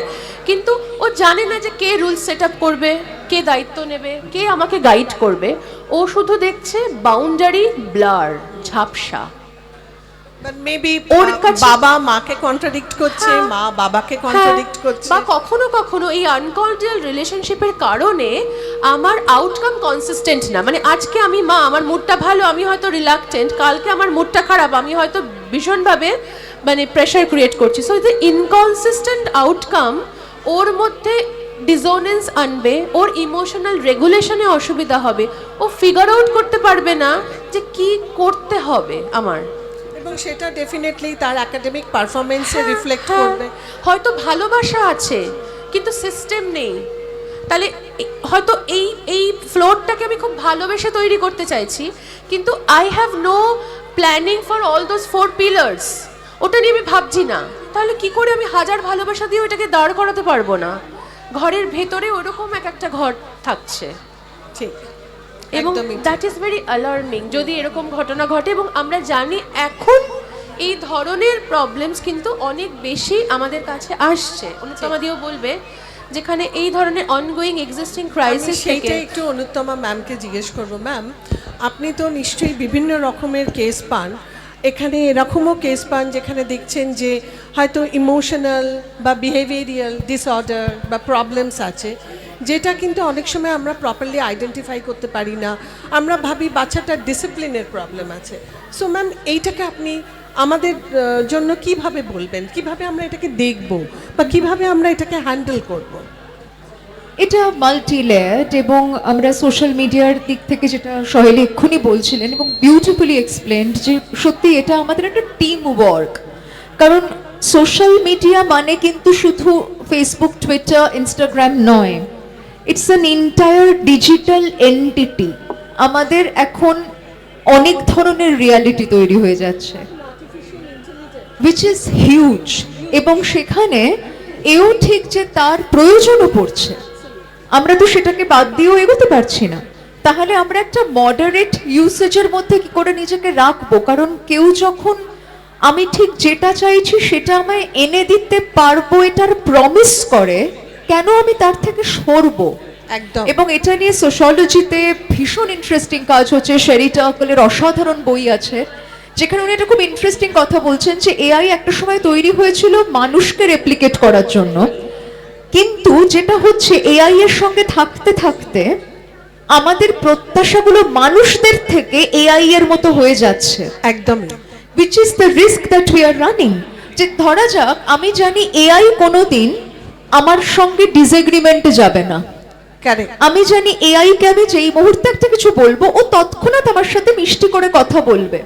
কিন্তু ও জানে না যে কে রুলস সেট আপ করবে, কে দায়িত্ব নেবে, কে আমাকে গাইড করবে। ও শুধু দেখছে বাউন্ডারি ব্লার, ঝাপসা। মেবি ওর কাছে- বাবা মাকে কন্ট্রাডিক্ট করছে, হ্যাঁ। মা বাবাকে কন্ট্রাডিক্ট করছে। বা কখনো কখনো এই আনকর্ডিয়াল রিলেশনশিপের কারণে আমার আউটকাম কনসিস্টেন্ট না। মানে আজকে আমি মা, আমার মুডটা ভালো, আমি হয়তো রিলাক্টেন্ট, কালকে আমার মুডটা খারাপ, আমি হয়তো ভীষণভাবে মানে প্রেশার ক্রিয়েট করছি। সো দ্য ইনকনসিস্টেন্ট আউটকাম ওর মধ্যে ডিসোনেন্স আনবে, ওর ইমোশনাল রেগুলেশনে অসুবিধা হবে, ও ফিগার আউট করতে পারবে না যে কি করতে হবে আমার। এবং সেটা ডেফিনেটলি তার একাডেমিক পারফরমেন্সে হ্যাঁ, রিফ্লেক্ট হ্যাঁ। করবে। হয়তো ভালোবাসা আছে কিন্তু সিস্টেম নেই। তাহলে হয়তো এই ফ্লোরটাকে আমি খুব ভালোবেসে তৈরি করতে চাইছি, কিন্তু I have no planning for all those 4 pillars. ওটা নিয়ে আমি ভাবছি না, তাহলে কি করে আমি হাজার ভালোবাসা দিয়ে ওইটাকে দাঁড় করাতে পারবো না? ঘরের ভেতরে ওরকম একটা ঘর থাকছে ঠিক, এবং একদমই ঠিক। দ্যাট ইজ ভেরি অ্যালার্মিং যদি এরকম ঘটনা ঘটে। এবং আমরা জানি এখন এই ধরনের প্রবলেমস কিন্তু অনেক বেশি আমাদের কাছে আসছে। অনুত্তমাদিও বলবে, যেখানে এই ধরনের অনগোয়িং এক্সিস্টিং আমি ক্রাইসিস থেকে সেইটা একটু অনুত্তমা ম্যামকে জিজ্ঞেস করবো। ম্যাম, আপনি তো নিশ্চয়ই বিভিন্ন রকমের কেস পান, এখানে এরকমও কেস পান যেখানে দেখছেন যে হয়তো ইমোশনাল বা বিহেভিয়ারিয়াল ডিসঅর্ডার বা প্রবলেমস আছে, যেটা কিন্তু অনেক সময় আমরা প্রপারলি আইডেন্টিফাই করতে পারি না। আমরা ভাবি বাচ্চাটার ডিসিপ্লিনের প্রবলেম আছে। সো ম্যাম, এইটাকে আপনি আমাদের জন্য কিভাবে বলবেন, কিভাবে আমরা এটাকে দেখব বা কিভাবে আমরা এটাকে হ্যান্ডেল করব? এটা মাল্টি লেয়ার্ড, এবং আমরা সোশ্যাল মিডিয়ার দিক থেকে যেটা সহেলি এক্ষুনি বলছিলেন এবং বিউটিফুলি এক্সপ্লেন্ড, যে সত্যি এটা আমাদের একটা টিম ওয়ার্ক। কারণ সোশ্যাল মিডিয়া মানে কিন্তু শুধু ফেসবুক, টুইটার, ইনস্টাগ্রাম নয়, it's an entire digital entity. আমাদের এখন অনেক ধরনের রিয়ালিটি তৈরি হয়ে যাচ্ছে, which is huge, এবং সেখানে এও ঠিক যে তার প্রয়োজনও পড়ছে। আমরা তো সেটাকে বাদ দিয়েও এগোতে পারছি না। তাহলে আমরা একটা মডারেট ইউসেজের মধ্যে কি করে নিজেকে রাখবো? কারণ কেউ যখন আমি ঠিক যেটা চাইছি সেটা আমায় এনে দিতে পারবো এটার প্রমিস করে, কেন আমি তার থেকে সরবো? একদম। এবং এটা নিয়ে সোশ্যোলজিতে ভীষণ ইন্টারেস্টিং কাজ হচ্ছে। শেরি টার্কলের অসাধারণ বই আছে, যেখানে উনি একটা খুব ইন্টারেস্টিং কথা বলছেন যে এআই একটা সময় তৈরি হয়েছিল মানুষকে রেপ্লিকেট করার জন্য, কিন্তু যেটা হচ্ছে এআই এর সঙ্গে থাকতে থাকতে আমাদের প্রত্যাশাগুলো মানুষদের থেকে এআই এর মতো হয়ে যাচ্ছে, একদমই। which is the risk that we are running। যে ধরা যাক আমি জানি এআই কোনোদিন আমার সঙ্গে ডিসএগ্রিমেন্টে যাবে না, কারেক্ট। আমি জানি এআই কে আমি যেই মুহূর্তে একটা কিছু বলবো ও তৎক্ষণাৎ আমার সাথে মিষ্টি করে কথা বলবে।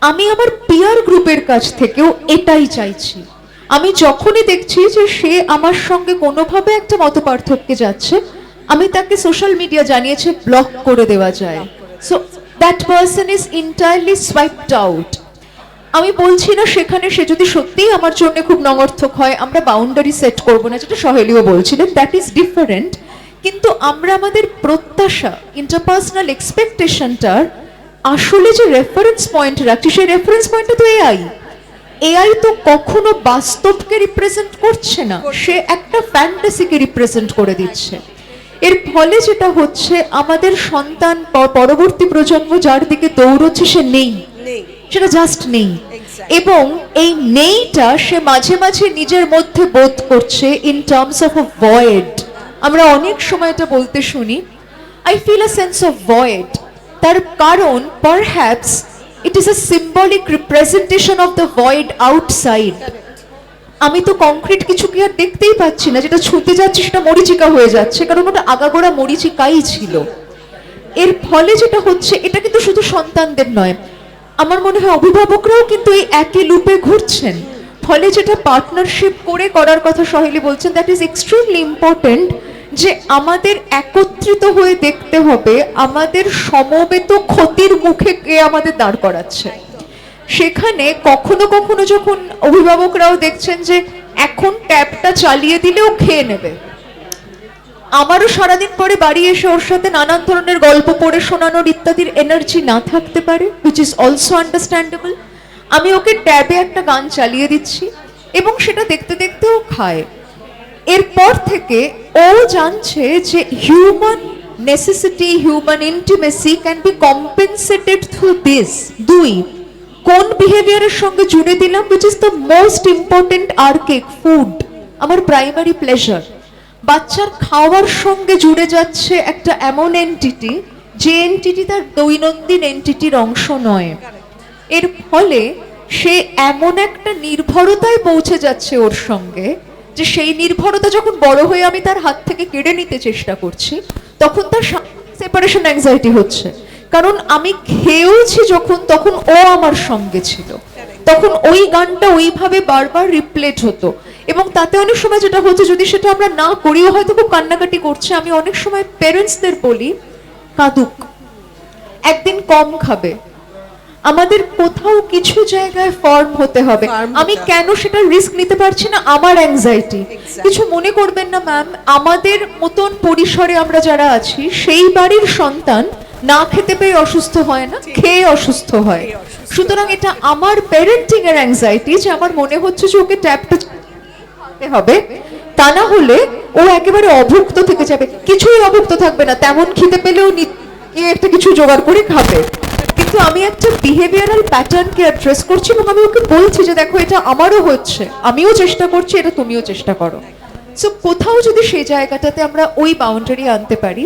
আমি আমার পিয়ার গ্রুপের কাছ থেকেও এটাই চাইছি। আমি যখনই দেখছি যে সে আমার সঙ্গে কোনোভাবে একটা মতপার্থক্যে যাচ্ছে, আমি তাকে সোশ্যাল মিডিয়া জানিয়েছে ব্লক করে দেওয়া যায়। So that person is entirely swiped out. আমি বলছি না সেখানে সে যদি সত্যিই আমার জন্য খুব নঙর্থক হয় আমরা বাউন্ডারি সেট করবো না, যেটা সহেলিও বলছিলেন, দ্যাট ইজ ডিফারেন্ট। কিন্তু আমরা আমাদের প্রত্যাশা, ইন্টারপার্সোনাল এক্সপেকটেশনটার আসলে যে রেফারেন্স পয়েন্ট রাখছি, সেই রেফারেন্স পয়েন্টটা তো এআই। এআই তো কখনো বাস্তবকে রিপ্রেজেন্ট করছে না, সে একটা ফ্যান্টাসিকে রিপ্রেজেন্ট করে দিচ্ছে। এর ফলে যেটা হচ্ছে আমাদের সন্তান পরবর্তী প্রজন্ম যার দিকে দৌড়চ্ছে সে নেই, নেই। সেটা জাস্ট নেই। Exactly. এবং এই নেইটা সে মাঝে মাঝে নিজের মধ্যে বোধ করছে in terms of a void. আমরা অনেক সময় এটা বলতে শুনি, I feel a sense of void. তার কারণ perhaps it is a symbolic representation of the void outside. আমি তো কংক্রিট কিছু কি আর দেখতেই পাচ্ছি না, যেটা ছুঁতে যাচ্ছে সেটা মরিচিকা হয়ে যাচ্ছে, কারণ ওটা আগাগোড়া মরিচিকাই ছিল। এর ফলে যেটা হচ্ছে, এটা কিন্তু শুধু সন্তানদের নয়, আমার মনে হয় অভিভাবকরাও কিন্তু এই একই লুপে ঘুরছেন। ফলে যেটা পার্টনারশিপ করে করার কথা সহেলি বলছেন, দ্যাট ইজ এক্সট্রিমলি ইম্পর্টেন্ট, যে আমাদের একত্রিত হয়ে দেখতে হবে আমাদের সমবেত ক্ষতির মুখে কে আমাদের দাঁড় করাচ্ছে। সেখানে কখনো কখনো যখন অভিভাবকরাও দেখছেন যে এখন ট্যাপটা চালিয়ে দিলেও খেয়ে নেবে, আমারও সারাদিন পরে বাড়ি এসে ওর সাথে নানান ধরনের গল্প পড়ে শোনানোর ইত্যাদির এনার্জি না থাকতে পারে, which is also understandable। আমি ওকে ট্যাবে একটা গান চালিয়ে দিচ্ছি এবং সেটা দেখতে দেখতেও খায়। এরপর থেকে ও জানছে যে human necessity, human intimacy can be compensated through this. 2, কোন বিহেভিয়ারের সঙ্গে জুড়ে দিলাম, which is the most important archaic food, আমার প্রাইমারি প্লেজার। বাচ্চার খাওয়ার সঙ্গে জুড়ে যাচ্ছে একটা এমন এন্টিটি যে এন্টিটি তার দৈনন্দিন এন্টিটির অংশ নয়। এর ফলে সে এমন একটা নির্ভরতায় পৌঁছে যাচ্ছে ওর সঙ্গে, যে সেই নির্ভরতা যখন বড় হয়ে আমি তার হাত থেকে কেড়ে নিতে চেষ্টা করছি, তখন তার সেপারেশন অ্যাংজাইটি হচ্ছে। কারণ আমি খেয়েওছি যখন, তখন ও আমার সঙ্গে ছিল, তখন ওই গানটা ওইভাবে বারবার রিপ্লেট হতো। এবং তাতে অনেক সময় যেটা হচ্ছে, যদি সেটা আমরা না করিও হয়তো খুব কান্নাকাটি করছে, আমি অনেক সময় প্যারেন্টসদের বলি কাঁদুক, একদিন কম খাবে। আমাদের কোথাও কিছু জায়গায় ফর্ম হতে হবে। আমি কেন সেটা রিস্ক নিতে পারছি না? আমার অ্যাংজাইটি। কিছু মনে করবেন না ম্যাম, আমাদের মতন পরিসরে আমরা যারা আছি, সেই বাড়ির সন্তান না খেতে পেয়ে অসুস্থ হয় না, খেয়ে অসুস্থ হয়। সুতরাং এটা আমার প্যারেন্টিং এর অ্যাংজাইটি, যে আমার মনে হচ্ছে যে ওকে ট্যাপটা হবে, তা না হলে ও একেবারে অভুক্ত থেকে যাবে। কিছুই অভুক্ত থাকবে না, তেমন খিদে পেলেও একটা কিছু জোগাড় করে খাবে। কিন্তু আমি একটা বিহেভিয়ারাল প্যাটার্নকে অ্যাড্রেস করছি এবং আমি ওকে বলছি যে দেখো, এটা আমারও হচ্ছে, আমিও চেষ্টা করছি, এটা তুমিও চেষ্টা করো। সো কোথাও যদি সেই জায়গাটাতে আমরা ওই বাউন্ডারি আনতে পারি,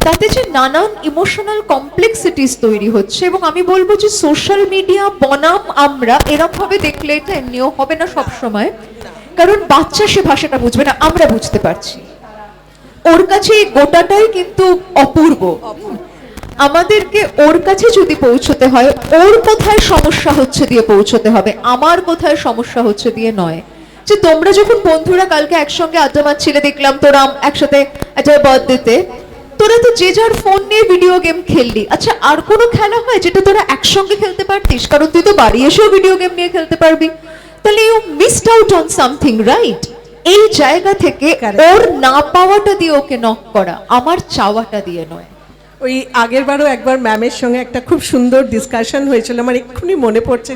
তাতে যে নানান ইমোশনাল কমপ্লেক্সিটিস তৈরি হচ্ছে। এবং আমি বলবো যে সোশ্যাল মিডিয়া বনাম আমরা এরকম ভাবে দেখলে এটা এমনিও হবে না সব সময়, কারণ বাচ্চা সে ভাষাটা বুঝবে না, আমরা বুঝতে পারছি। ওর কাছে এই গোটাটাই কিন্তু অপূর্ব। আমাদেরকে ওর কাছে যদি পৌঁছতে হয়, ওর কোথায় সমস্যা হচ্ছে দিয়ে পৌঁছতে হবে, আমার কোথায় সমস্যা হচ্ছে দিয়ে নয়। যে তোমরা যখন বন্ধুরা কালকে একসঙ্গে আড্ডা মারছিলে, দেখলাম তোরা একসাথে একটা বার্থডেতে, তোরা তো যে যার ফোন নিয়ে ভিডিও গেম খেললি। আচ্ছা, আর কোনো খেলা হয় যেটা তোরা একসঙ্গে খেলতে পারতিস? কারণ তুই তো বাড়ি এসেও ভিডিও গেম নিয়ে খেলতে পারবি। তাহলে you missed out on something, right? এই জায়গা থেকে ওর না পাওয়াটা দিয়ে ওকে নক করা, আমার চাওয়াটা দিয়ে নয়। ওই আগের বারও একবার ম্যামের সঙ্গে একটা খুব সুন্দর ডিসকাশন হয়েছিল, আমার এক্ষুনি মনে পড়ছে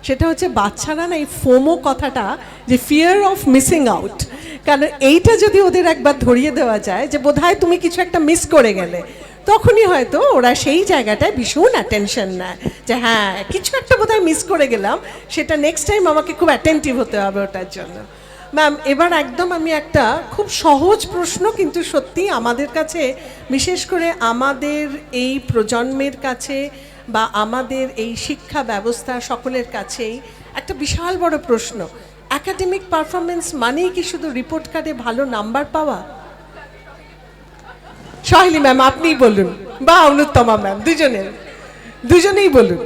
সেটা হচ্ছে বাচ্চারা না এই ফোমো কথাটা, যে ফিয়ার অফ মিসিং আউট, কারণ এইটা যদি ওদের একবার ধরিয়ে দেওয়া যায় যে বোধহয় তুমি কিছু একটা মিস করে গেলে, তখনই হয়তো ওরা সেই জায়গাটায় ভীষণ অ্যাটেনশন নেয় যে হ্যাঁ কিছু একটা বোধহয় মিস করে গেলাম, সেটা নেক্সট টাইম আমাকে খুব অ্যাটেন্টিভ হতে হবে ওটার জন্য। ম্যাম, এবার একদম আমি একটা খুব সহজ প্রশ্ন, কিন্তু সত্যি আমাদের কাছে, বিশেষ করে আমাদের এই প্রজন্মের কাছে বা আমাদের এই শিক্ষা ব্যবস্থা সকলের কাছেই একটা বিশাল বড় প্রশ্ন, একাডেমিক পারফরমেন্স মানেই কি শুধু রিপোর্ট কার্ডে ভালো নাম্বার পাওয়া? সহেলি ম্যাম আপনিই বলুন, বা অনুত্তমা ম্যাম, দুজনেই বলুন।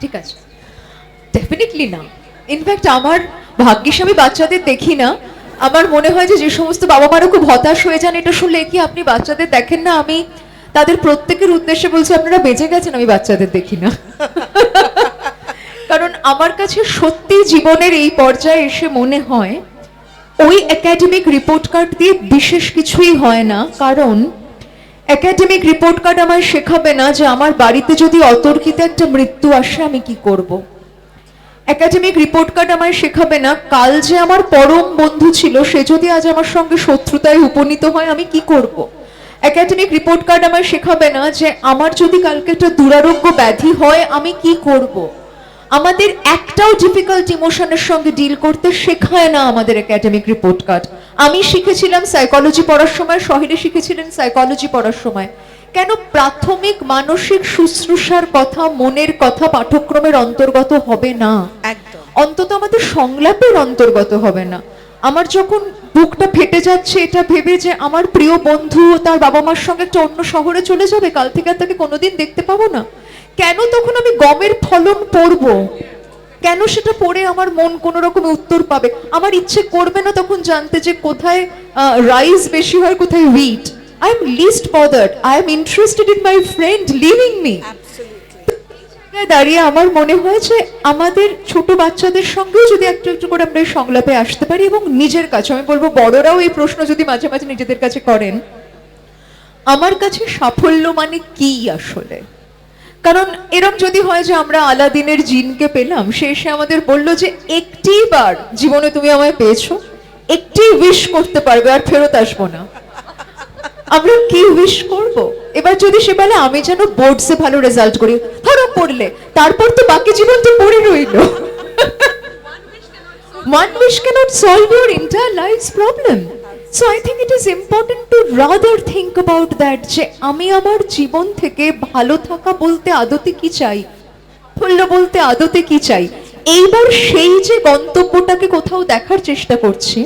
ঠিক আছে, ডেফিনেটলি না। ইনফ্যাক্ট আমার ভাগ্যিস আমি বাচ্চাদের দেখি না। আমার মনে হয় যে সমস্ত বাবা মারা খুব হতাশ হয়ে যান এটা শুনলে, কি আপনি বাচ্চাদের দেখেন না? আমি তাদের প্রত্যেকের উদ্দেশ্যে বলছি, আপনারা বেঁচে গেছেন, আমি বাচ্চাদের দেখি না। কারণ আমার কাছে সত্যি জীবনের এই পর্যায়ে এসে মনে হয় ওই একাডেমিক রিপোর্ট কার্ড দিয়ে বিশেষ কিছুই হয় না। কারণ একাডেমিক রিপোর্ট কার্ড আমায় শেখাবে না যে আমার বাড়িতে যদি অতর্কিতে একটা মৃত্যু আসে আমি কি করব। একাডেমিক রিপোর্ট কার্ড আমায় শেখাবে না কাল যে আমার পরম বন্ধু ছিল সে যদি আজ আমার সঙ্গে শত্রুতায় উপনীত হয় আমি কি করব। একাডেমিক রিপোর্ট কার্ড আমায় শেখাবে না যে আমার যদি কালকে একটা দুরারোগ্য ব্যাধি হয় আমি কি করব। আমাদের একটাও ডিফিকাল্ট ইমোশনের সঙ্গে ডিল করতে শেখায় না আমাদের একাডেমিক রিপোর্ট কার্ড। আমি শিখেছিলাম সাইকোলজি পড়ার সময়, সহিলে শিখেছিলেন সাইকোলজি পড়ার সময়। কেন প্রাথমিক মানসিক শুশ্রূষার কথা, মনের কথা পাঠ্যক্রমের অন্তর্গত হবে না? অন্তত আমাদের সংলাপের অন্তর্গত হবে না। আমার যখন বুকটা ফেটে যাচ্ছে এটা ভেবে যে আমার প্রিয় বন্ধু তার বাবা মার সঙ্গে একটা অন্য শহরে চলে যাবে, কাল থেকে আর তাকে কোনোদিন দেখতে পাবো না, কেন তখন আমি গমের ফলন পড়বো? কেন সেটা পড়ে আমার মন কোনো রকমের উত্তর পাবে? আমার ইচ্ছে করবে না তখন জানতে যে কোথায় রাইস বেশি হয়, কোথায় wheat. I am least bothered. I am interested in my friend leaving me. দাঁড়িয়ে আমার মনে হয় যে আমাদের ছোট বাচ্চাদের সঙ্গেও যদি একটু একটু করে আমরা এই সংলাপে আসতে পারি এবং নিজের কাছে, আমি বলবো বড়রাও এই প্রশ্ন যদি মাঝে মাঝে নিজেদের কাছে করেন, আমার কাছে সাফল্য মানে কি আসলে? কারণ এরম যদি হয় যে আমরা আলাদিনের জিনকে পেলাম, সে এসে আমাদের বললো যে একটি বার জীবনে তুমি আমায় পেয়েছো, একটি উইশ করতে পারবে, আর ফেরত আসবো না, আমরা কি উইশ করব? এবার যদি সে বলে আমি যেন বোর্ডসে ভালো রেজাল্ট করি, ধরো পড়লে, তারপর তো বাকি জীবন তো পড়ে রইলো। One wish cannot solve your entire life's problem. So I think it is important to rather think about that, যে আমি আমার জীবন থেকে ভালো থাকা বলতে আদতে কি চাই, সাফল্য বলতে আদতে কি চাই। এইবার সেই যে গন্তব্যটাকে কোথাও দেখার চেষ্টা করছি,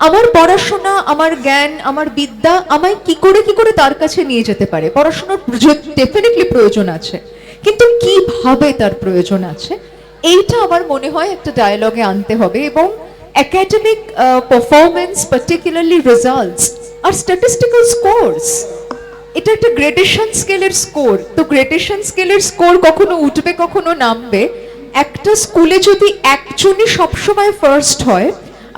আমার পড়াশোনা, আমার জ্ঞান, আমার বিদ্যা আমায় কি করে তার কাছে নিয়ে যেতে পারে। পড়াশোনার ডেফিনেটলি প্রয়োজন আছে, কিন্তু কিভাবে তার প্রয়োজন আছে, এইটা আমার মনে হয় একটা ডায়ালগে আনতে হবে। এবং একাডেমিক পারফরমেন্স, পার্টিকুলারলি রেজাল্টস আর স্ট্যাটিস্টিক্যাল স্কোরস, এটা একটা গ্রেডেশন স্কেলের স্কোর। তো গ্রেডেশন স্কেলের স্কোর কখনো উঠবে কখনো নামবে। একটা স্কুলে যদি একজনই সবসময় ফার্স্ট হয়,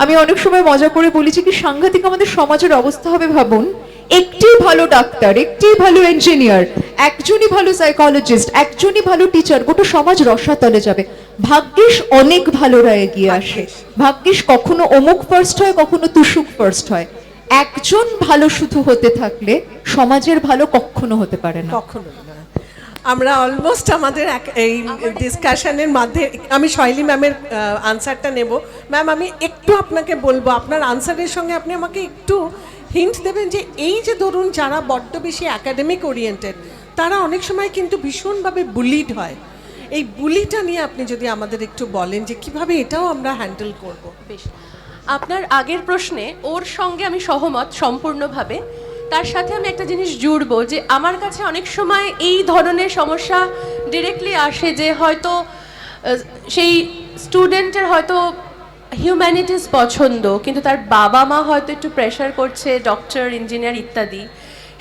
আমি অনেক সময় মজা করে বলেছি কি সাংঘাতিক আমাদের সমাজের অবস্থা হবে ভাবুন। একটি ভালো ডাক্তার, একটি ভালো ইঞ্জিনিয়ার, একজনই ভালো সাইকোলজিস্ট, একজনই ভালো টিচার, গোটা সমাজ রসাতলে যাবে। ভাগ্যিস অনেক ভালোরা এগিয়ে আসে, ভাগ্যিস কখনো অমুক ফার্স্ট হয়, কখনো তুসুক ফার্স্ট হয়। একজন ভালো শুধু হতে থাকলে সমাজের ভালো কখনো হতে পারে না। কখনো না। আমরা অলমোস্ট আমাদের এই ডিসকাশনের মধ্যে আমি শৈলী ম্যামের আনসারটা নেব। ম্যাম, আমি একটু আপনাকে বলবো, আপনার আনসারের সঙ্গে আপনি আমাকে একটু হিন্ট দেবেন যে এই যে ধরুন যারা বড্ড বেশি একাডেমিক ওরিয়েন্টেড, তারা অনেক সময় কিন্তু ভীষণভাবে বুলিড হয়। এই বুলিটা নিয়ে আপনি যদি আমাদের একটু বলেন যে কিভাবে এটাও আমরা হ্যান্ডেল করব। বেশ, আপনার আগের প্রশ্নে ওর সঙ্গে আমি সহমত সম্পূর্ণভাবে। তার সাথে আমি একটা জিনিস জুড়বো যে আমার কাছে অনেক সময় এই ধরনের সমস্যা ডিরেক্টলি আসে যে হয়তো সেই স্টুডেন্টের হয়তো হিউম্যানিটিস পছন্দ, কিন্তু তার বাবা মা হয়তো একটু প্রেশার করছে, ডক্টর, ইঞ্জিনিয়ার ইত্যাদি।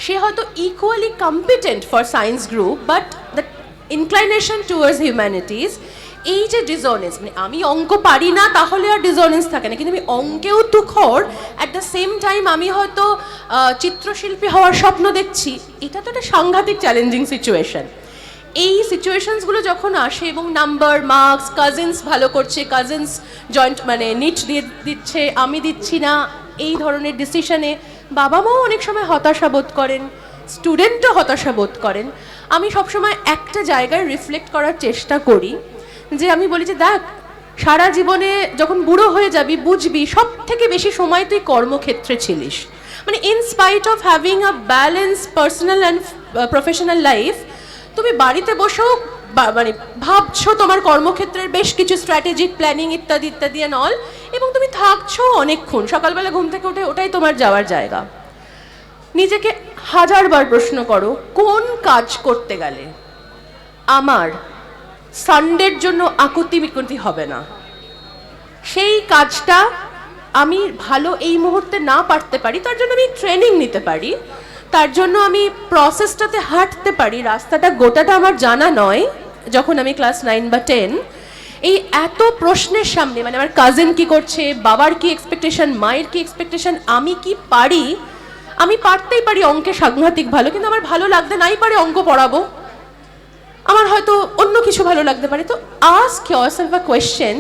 সে হয়তো equally competent for science group, but the inclination towards humanities, এই যে ডিসঅনেন্স, মানে আমি অঙ্ক পারি না তাহলে আর ডিসঅনেন্স থাকে না, কিন্তু আমি অঙ্কেও তুখর, অ্যাট দ্য সেম টাইম আমি হয়তো চিত্রশিল্পী হওয়ার স্বপ্ন দেখছি। এটা তো একটা সাংঘাতিক চ্যালেঞ্জিং সিচুয়েশন। এই সিচুয়েশনসগুলো যখন আসে এবং নাম্বার, মার্কস, কাজিনস ভালো করছে, কাজিনস জয়েন্ট মানে নিট দিয়ে দিচ্ছে, আমি দিচ্ছি না, এই ধরনের ডিসিশনে বাবা মাও অনেক সময় হতাশা বোধ করেন, স্টুডেন্টও হতাশা বোধ করেন। আমি সবসময় একটা জায়গায় রিফ্লেক্ট করার চেষ্টা করি, যে আমি বলি যে দেখ, সারা জীবনে যখন বুড়ো হয়ে যাবি বুঝবি সব থেকে বেশি সময় তুই কর্মক্ষেত্রে ছিলিস। মানে in spite of having a balance personal and professional life, তুমি বাড়িতে বসেও মানে ভাবছো তোমার কর্মক্ষেত্রের বেশ কিছু স্ট্র্যাটেজিক প্ল্যানিং ইত্যাদি ইত্যাদি অ্যান্ড অল, এবং তুমি থাকছো অনেকক্ষণ, সকালবেলা ঘুম থেকে উঠে ওটাই তোমার যাওয়ার জায়গা। নিজেকে হাজারবার প্রশ্ন করো, কোন কাজ করতে গেলে আমার সানডের জন্য আকুতি মিকুতি হবে না, সেই কাজটা আমি ভালো এই মুহূর্তে না পারতে পারি, তার জন্য আমি ট্রেনিং নিতে পারি, তার জন্য আমি প্রসেসটাতে হাঁটতে পারি, রাস্তাটা গোটাটা আমার জানা নয় যখন আমি ক্লাস 9 বা 10। এই এত প্রশ্নের সামনে, মানে আমার কাজিন কি করছে, বাবার কি এক্সপেকটেশন, মায়ের কি এক্সপেকটেশন, আমি কি পারি, আমি পারতেই পারি অঙ্কে সাংঘাতিক ভালো, কিন্তু আমার ভালো লাগতে নাই পারে অঙ্ক পড়াবো, আমার হয়তো অন্য কিছু ভালো লাগতে পারে। তো আস্ক ইয়োরসেলফ আ কোয়েশ্চেন,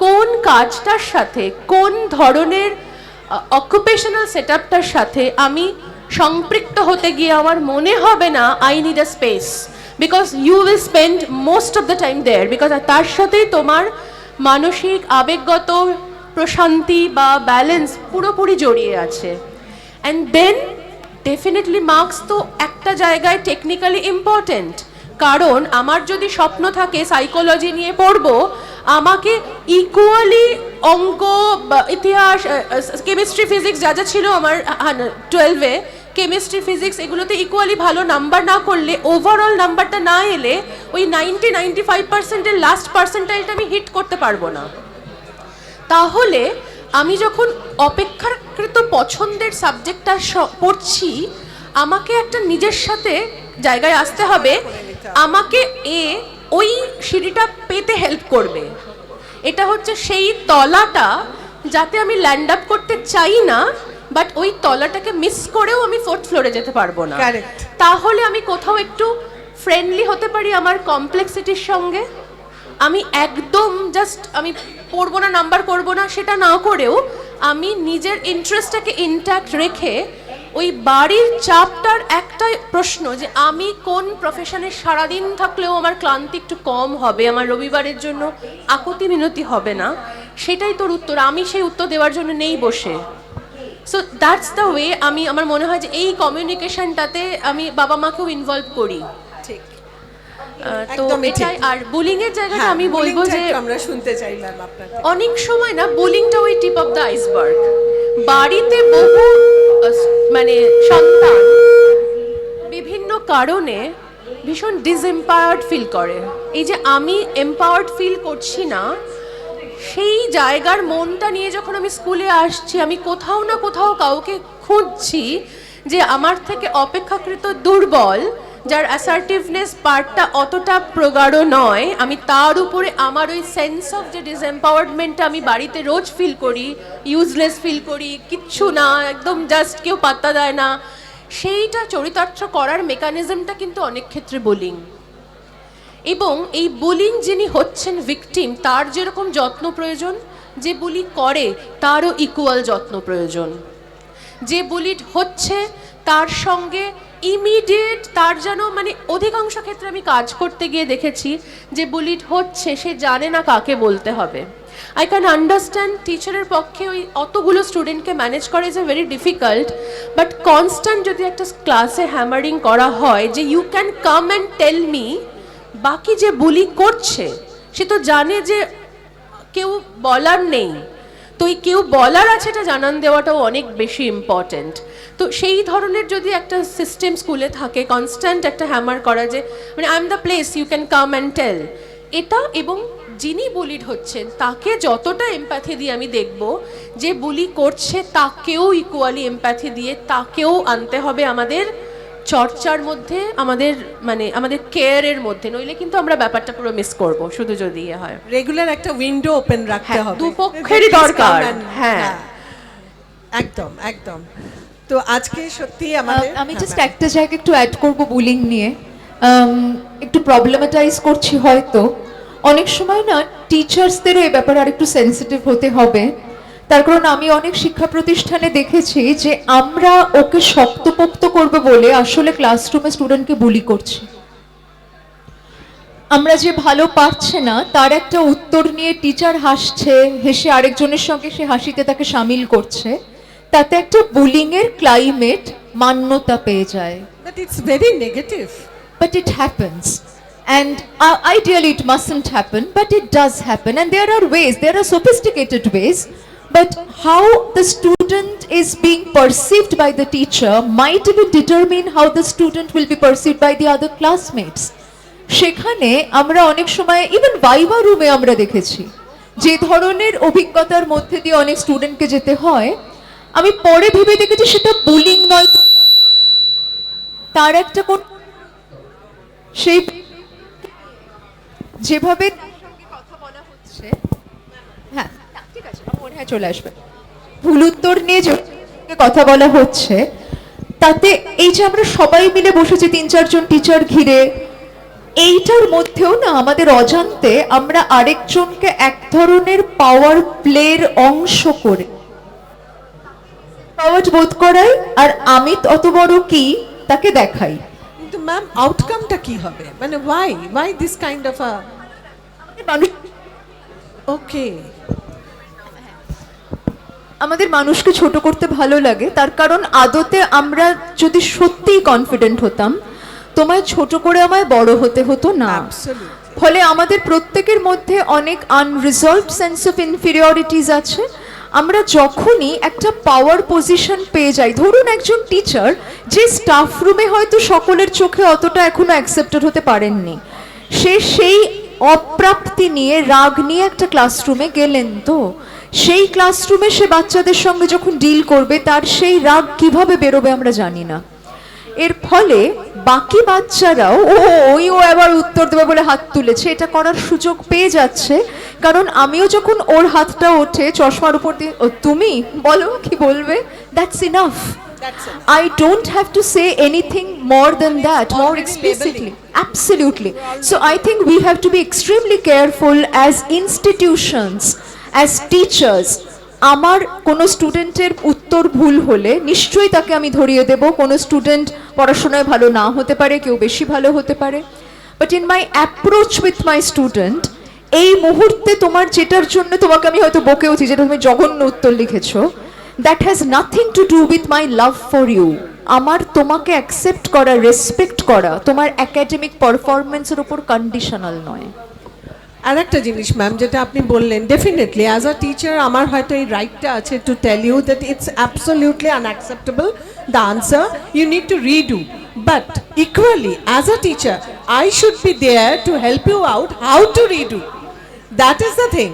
কোন কাজটার সাথে, কোন ধরনের অকুপেশনাল সেটআপটার সাথে আমি সম্পৃক্ত হতে গিয়ে আমার মনে হবে না I need a space, because you will spend most of the time there, because তার সাথেই তোমার মানসিক আবেগগত প্রশান্তি বা ব্যালেন্স পুরোপুরি জড়িয়ে আছে। অ্যান্ড দেন ডেফিনেটলি মার্কস তো একটা জায়গায় টেকনিক্যালি ইম্পর্টেন্ট, কারণ আমার যদি স্বপ্ন থাকে সাইকোলজি নিয়ে পড়বো, আমাকে ইকুয়ালি অঙ্ক, ইতিহাস, কেমিস্ট্রি, ফিজিক্স যা যা ছিল আমার 12-এ, কেমিস্ট্রি, ফিজিক্স এগুলোতে ইকুয়ালি ভালো নাম্বার না করলে, ওভারঅল নাম্বারটা না এলে ওই 90-95%-এর লাস্ট পার্সেন্টাইলটা আমি হিট করতে পারবো না। তাহলে আমি যখন অপেক্ষাকৃত পছন্দের সাবজেক্টটা পড়ছি, আমাকে একটা নিজের সাথে জায়গায় আসতে হবে, আমাকে ওই সিঁড়িটা পেতে হেল্প করবে। এটা হচ্ছে সেই তলাটা যাতে আমি ল্যান্ড আপ করতে চাই না, বাট ওই তলাটাকে মিস করেও আমি 4th ফ্লোরে যেতে পারবো না। তাহলে আমি কোথাও একটু ফ্রেন্ডলি হতে পারি আমার কমপ্লেক্সিটির সঙ্গে। আমি একদম জাস্ট আমি পড়বো না, নাম্বার করবো না, সেটা না করেও আমি নিজের ইন্টারেস্টটাকে ইনট্যাক্ট রেখে ওই বাড়ির চাপটার একটাই প্রশ্ন যে আমি কোন প্রফেশনে সারাদিন থাকলেও আমার ক্লান্তি একটু কম হবে, আমার রবিবারের জন্য আকুতি মিনতি হবে না, সেটাই তোর উত্তর। আমি সেই উত্তর দেওয়ার জন্য নেই বসে। সো দ্যাটস দ্য ওয়ে আমি, আমার মনে হয় যে এই কমিউনিকেশনটাতে আমি বাবা মাকেও ইনভলভ করি। ঠিক তো একদমই ঠিক। এটাই। আর বুলিং এর জায়গাটা আমি বলবো bullyingটা যে একটু আমরা শুনতে চাই ম্যাম আপনার থেকে। অনেক সময় না বুলিংটা ওই টিপ অফ দ্য আইসবার্গ। বাড়িতে বহু মানে সন্তান বিভিন্ন কারণে ভীষণ ডিসএম্পাওয়ার্ড ফিল করে। এই যে আমি এম্পাওয়ার্ড ফিল করছি না, সেই জায়গার মনটা নিয়ে যখন আমি স্কুলে আসছি, আমি কোথাও না কোথাও কাউকে খুঁজছি যে আমার থেকে অপেক্ষাকৃত দুর্বল, যার অ্যাসার্টিভনেস পার্টটা অতটা প্রগাঢ় নয়, আমি তার উপরে আমার ওই সেন্স অফ যে ডিসএম্পাওয়ারমেন্টটা আমি বাড়িতে রোজ ফিল করি, ইউজলেস ফিল করি, কিচ্ছু না, একদম জাস্ট কেউ পাত্তা দেয় না, সেইটা চরিতার্থ করার মেকানিজমটা কিন্তু অনেক ক্ষেত্রে বুলিং। এবং এই বুলিং যিনি হচ্ছেন ভিকটিম, তার যেরকম যত্ন প্রয়োজন, যে বুলি করে তারও ইকুয়াল যত্ন প্রয়োজন। যে বুলিড হচ্ছে তার সঙ্গে ইমিডিয়েট, তার যেন মানে অধিকাংশ ক্ষেত্রে আমি কাজ করতে গিয়ে দেখেছি যে বুলিড হচ্ছে সে জানে না কাকে বলতে হবে। আই ক্যান আন্ডারস্ট্যান্ড টিচারের পক্ষে ওই অতগুলো স্টুডেন্টকে ম্যানেজ করা is a very difficult, but constant যদি একটা ক্লাসে হ্যামারিং করা হয় যে you can come and tell me, বাকি যে বুলি করছে সে তো জানে যে কেউ বলার নেই, তো এই কেউ বলার আছে এটা জানান দেওয়াটাও অনেক বেশি ইম্পর্ট্যান্ট। তো সেই ধরনের যদি একটা সিস্টেম স্কুলে থাকে, কনস্ট্যান্ট একটা হ্যামার করা যে মানে I am the place you can come and tell, এটা, এবং যিনি বুলিড হচ্ছেন তাকে যতটা এমপ্যাথি দিয়ে আমি দেখব, যে বুলি করছে তাকেও ইকুয়ালি এমপ্যাথি দিয়ে তাকেও আনতে হবে আমাদের চর্চার মধ্যে, আমাদের মানে আমাদের কেয়ারের মধ্যে, নইলে কিন্তু আমরা ব্যাপারটা পুরো মিস করব শুধু যদি ইয়ে হয়। রেগুলার একটা উইন্ডো ওপেন রাখতে হ্যাঁ, হবে, দুপক্ষেরই দরকার। হ্যাঁ, একদম একদম। তো আজকে সত্যি আমাদের আমি জাস্ট একটা জায়গা একটু অ্যাড করব বুলিং নিয়ে। একটু প্রবলেমাটাইজ করছি হয়তো, অনেক সময় না টিচার্সদেরও এই ব্যাপারে আর একটু সেন্সিটিভ হতে হবে। তার কারণ আমি অনেক শিক্ষা প্রতিষ্ঠানে দেখেছি যে আমরা ওকে শক্তপোক্ত করবে বলে আসলে ক্লাসরুমে স্টুডেন্টকে বুলি করছি। আমরা যে ভালো পারছে না তার একটা উত্তর নিয়ে টিচার হাসছে, হেসে আরেকজনের সঙ্গে সে হাসিতে তাকে সামিল করছে, তাতে একটা বুলিং এর ক্লাইমেট মান্যতা পেয়ে যায়। But it's very negative. But it happens, and ideally it mustn't happen, but it does happen, and there are ways, there are sophisticated ways, but how the student is being perceived by the teacher might even determine how the student will be perceived by the other classmates. সেখানে আমরা অনেক সময় even viva রুমে আমরা দেখেছি যে ধরনের অভিজ্ঞতার মধ্যে দিয়ে অনেক স্টুডেন্টকে যেতে হয়, আমি পরে ভেবে দেখেছি সেটা বুলিং নয়, তার একটা কোন সেই যেভাবে তার সঙ্গে কথা বলা হচ্ছে, হ্যাঁ ঠিক আছে আমার মনে হয় চলে আসবে, ভুল উত্তর নিয়ে যে কথা বলা হচ্ছে, তাতে এই যে আমরা সবাই মিলে বসেছি 3-4 জন টিচার ঘিরে, এইটার মধ্যেও না আমাদের অজান্তে আমরা আরেকজনকে এক ধরনের পাওয়ার প্লের অংশ করে পাওয়ার বোধ করাই, আর আমি তত বড় কি তাকে দেখাই। কিন্তু ম্যাম আউটকামটা কি হবে, মানে why this kind of a okay. আমাদের মানুষকে ছোট করতে ভালো লাগে, তার কারণ আদতে আমরা যদি সত্যিই কনফিডেন্ট হতাম, তোমায় ছোট করে আমায় বড় হতে হতো না। Absolutely. ফলে আমাদের প্রত্যেকের মধ্যে অনেক আনরিজলভড সেন্স অফ ইনফিরিয়রিটিস আছে। আমরা যখনই একটা পাওয়ার পজিশন পেয়ে যাই, ধরুন একজন টিচার যে স্টাফ রুমে হয়তো সকলের চোখে অতটা এখনো অ্যাকসেপ্টেড হতে পারেননি, সে সেই অপ্রাপ্তি নিয়ে রাগ নিয়ে একটা ক্লাসরুমে গেলেন, তো সেই ক্লাসরুমে সে বাচ্চাদের সঙ্গে যখন ডিল করবে তার সেই রাগ কিভাবে বেরোবে আমরা জানি না। এর ফলে বাকি বাচ্চারাও ও আবার উত্তর দেবে বলে হাত তুলেছে, এটা করার সুযোগ পেয়ে যাচ্ছে। কারণ আমিও যখন ওর হাতটা ওঠে চশমার উপর দিয়ে, ও তুমি বলো কি বলবে, that's enough. That's it. I don't have to say anything more than that, more already explicitly. labeling. Absolutely. So I think we have to be extremely careful as institutions, as teachers. আমার কোনো স্টুডেন্টের উত্তর ভুল হলে নিশ্চয়ই তাকে আমি ধরিয়ে দেব। কোনো স্টুডেন্ট পড়াশোনায় ভালো না হতে পারে, কেউ বেশি ভালো হতে পারে, but in my approach with my student, এই মুহূর্তে তোমার যেটার জন্য তোমাকে আমি হয়তো বকেওছি, যেটা তুমি জঘন্য উত্তর লিখেছো, that has nothing to do with my love for you. আমার তোমাকে অ্যাকসেপ্ট করা, রেসপেক্ট করা তোমার একাডেমিক পারফরমেন্সের উপর কন্ডিশনাল নয়। আর একটা জিনিস ম্যাম যেটা আপনি বললেন, ডেফিনেটলি অ্যাজ আ টিচার আমার হয়তো এই রাইটটা আছে to tell you that it's absolutely unacceptable the answer, you need to redo, but equally as a teacher I should be there to help you out how to redo, that is the thing.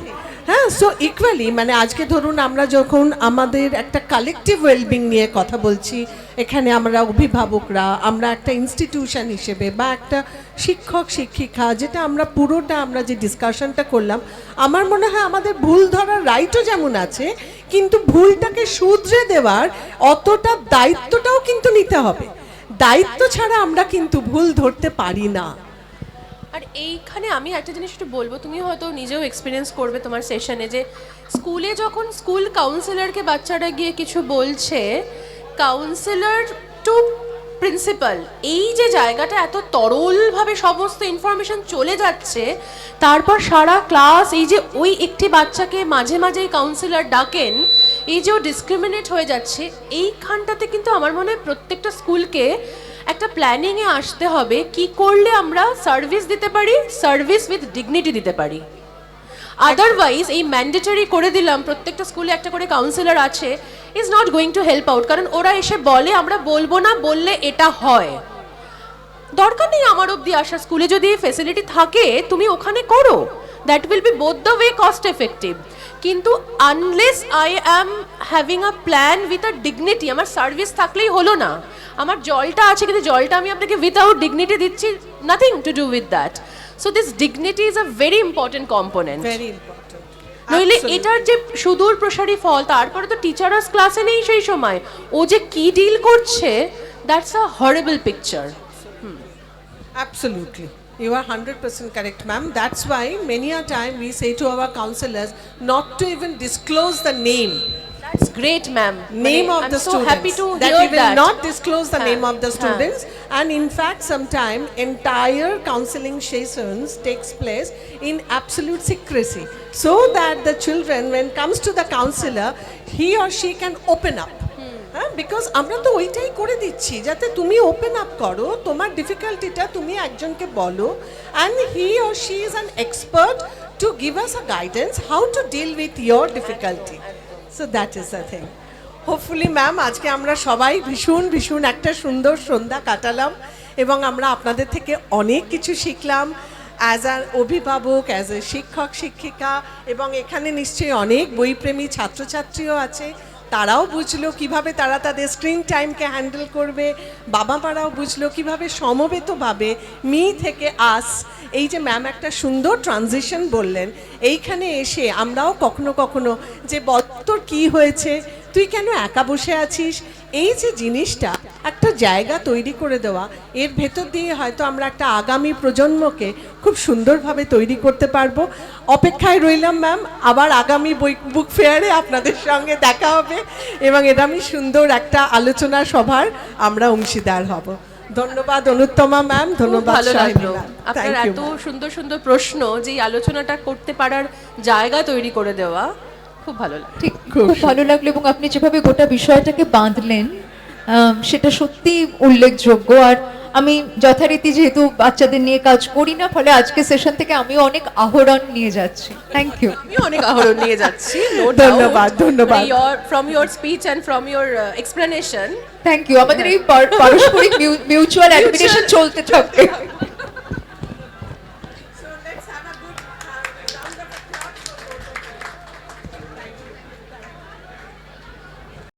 হ্যাঁ, so equally মানে আজকে ধরুন আমরা যখন আমাদের একটা collective wellbeing নিয়ে কথা বলছি, এখানে আমরা অভিভাবকরা, আমরা একটা ইনস্টিটিউশন হিসেবে বা একটা শিক্ষক শিক্ষিকা, যেটা আমরা পুরোটা আমরা যে ডিসকাশনটা করলাম, আমার মনে হয় আমাদের ভুল ধরার রাইটও যেমন আছে, কিন্তু ভুলটাকে শুধরে দেওয়ার অতটা দায়িত্বটাও কিন্তু নিতে হবে। দায়িত্ব ছাড়া আমরা কিন্তু ভুল ধরতে পারি না। আর এইখানে আমি একটা জিনিস একটু বলবো, তুমি হয়তো নিজেও এক্সপিরিয়েন্স করবে তোমার সেশনে, যে স্কুলে যখন স্কুল কাউন্সিলরকে বাচ্চারা গিয়ে কিছু বলছে, কাউন্সিলর টু প্রিন্সিপাল, এই যে জায়গাটা এত তরলভাবে সমস্ত ইনফরমেশন চলে যাচ্ছে, তারপর সারা ক্লাস এই যে ওই একটি বাচ্চাকে মাঝে মাঝে কাউন্সিলর ডাকেন, এই যে ও ডিসক্রিমিনেট হয়ে যাচ্ছে, এইখানটাতে কিন্তু আমার মনে হয় প্রত্যেকটা স্কুলকে একটা প্ল্যানিংয়ে আসতে হবে, কি করলে আমরা সার্ভিস দিতে পারি, সার্ভিস উইথ ডিগনিটি দিতে পারি। আদারওয়াইজ এই ম্যান্ডেটরি করে দিলাম প্রত্যেকটা স্কুলে একটা করে কাউন্সিলর আছে, is not going to help out. কারণ ওরা এসে বলে আমরা বলবো না, বললে এটা হয়, দরকার নেই আমার অবধি আসা। স্কুলে যদি ফেসিলিটি থাকে তুমি ওখানে করো, that will be both the way cost effective. কিন্তু unless I am having a plan with a dignity, আমার সার্ভিস থাকলেই হলো না। আমার জলটা আছে কিন্তু জলটা আমি আপনাকে উইথাউট ডিগনিটি দিচ্ছি, nothing to do with that. So this dignity is a very important component. Very important. নইলে এটার যে সুদূর প্রসারী ফল, তারপরে তো টিচার্স ক্লাসে নেই সেই সময়, ও যে কি ডিল করছে, that's a horrible picture. Absolutely. You are 100% correct, ma'am. That's why many a time we say to our counselors not to even disclose the name. That's great, ma'am. Name of I'm the so students. happy to that hear we will that. not disclose the name of the Huh. students. And in fact, sometime entire counseling sessions takes place in absolute secrecy, so that the children, when comes to the counselor, he or she can open up. Because আমরা তো ওইটাই করে দিচ্ছি যাতে তুমি open up করো, তোমার ডিফিকাল্টিটা তুমি একজনকে বলো, and he or she is an expert to give us a guidance how to deal with your difficulty. So that is the thing. Hopefully ma'am আজকে আমরা সবাই ভীষণ ভীষণ একটা সুন্দর সন্ধ্যা কাটালাম এবং আমরা আপনাদের থেকে অনেক কিছু শিখলাম অ্যাজ আ অভিভাবক, অ্যাজ এ শিক্ষক শিক্ষিকা, এবং এখানে নিশ্চয়ই অনেক বইপ্রেমী ছাত্রছাত্রীও আছে, তারাও বুঝলো কিভাবে তারা তাদের স্ক্রিন টাইমকে হ্যান্ডেল করবে, বাবা মারাও বুঝলো কিভাবে সমবেতভাবে মি থেকে আস, এই যে ম্যাম একটা সুন্দর ট্রানজিশন বললেন, এইখানে এসে আমরাও কখনো কখনো যে তোর কী হয়েছে, তুই কেন একা বসে আছিস, এই যে জিনিসটা একটা জায়গা তৈরি করে দেওয়া, এর ভেতর দিয়ে হয়তো আমরা একটা আগামী প্রজন্মকে খুব সুন্দরভাবে তৈরি করতে পারবো। অপেক্ষায় রইলাম ম্যাম, আবার আগামী বুক ফেয়ারে আপনাদের সঙ্গে দেখা হবে এবং এরকমই সুন্দর একটা আলোচনা সভার আমরা অংশীদার হব। ধন্যবাদ অনুত্তমা ম্যাম, ধন্যবাদ ভালো লাগলো শাহিনা। আপনার Thank you, এত ma'am. সুন্দর সুন্দর প্রশ্ন, যে এই আলোচনাটা করতে পারার জায়গা তৈরি করে দেওয়া, খুব ভালো লাগে। ঠিক, খুব ভালো লাগলো। এবং আপনি যেভাবে গোটা বিষয়টাকে বাঁধলেন সেটা সত্যি উল্লেখযোগ্য। আর আমি যথারীতি যেহেতু বাচ্চাদের নিয়ে কাজ করি না, ফলে আজকে সেশন থেকে আমি অনেক আহরণ নিয়ে যাচ্ছি। Thank you. আমি অনেক আহরণ নিয়ে যাচ্ছি। ধন্যবাদ, ধন্যবাদ। From your speech and from your explanation. Thank you. আমাদের এই পারস্পরিক মিউচুয়াল অ্যাডমিরেশন চলতে থাকবে।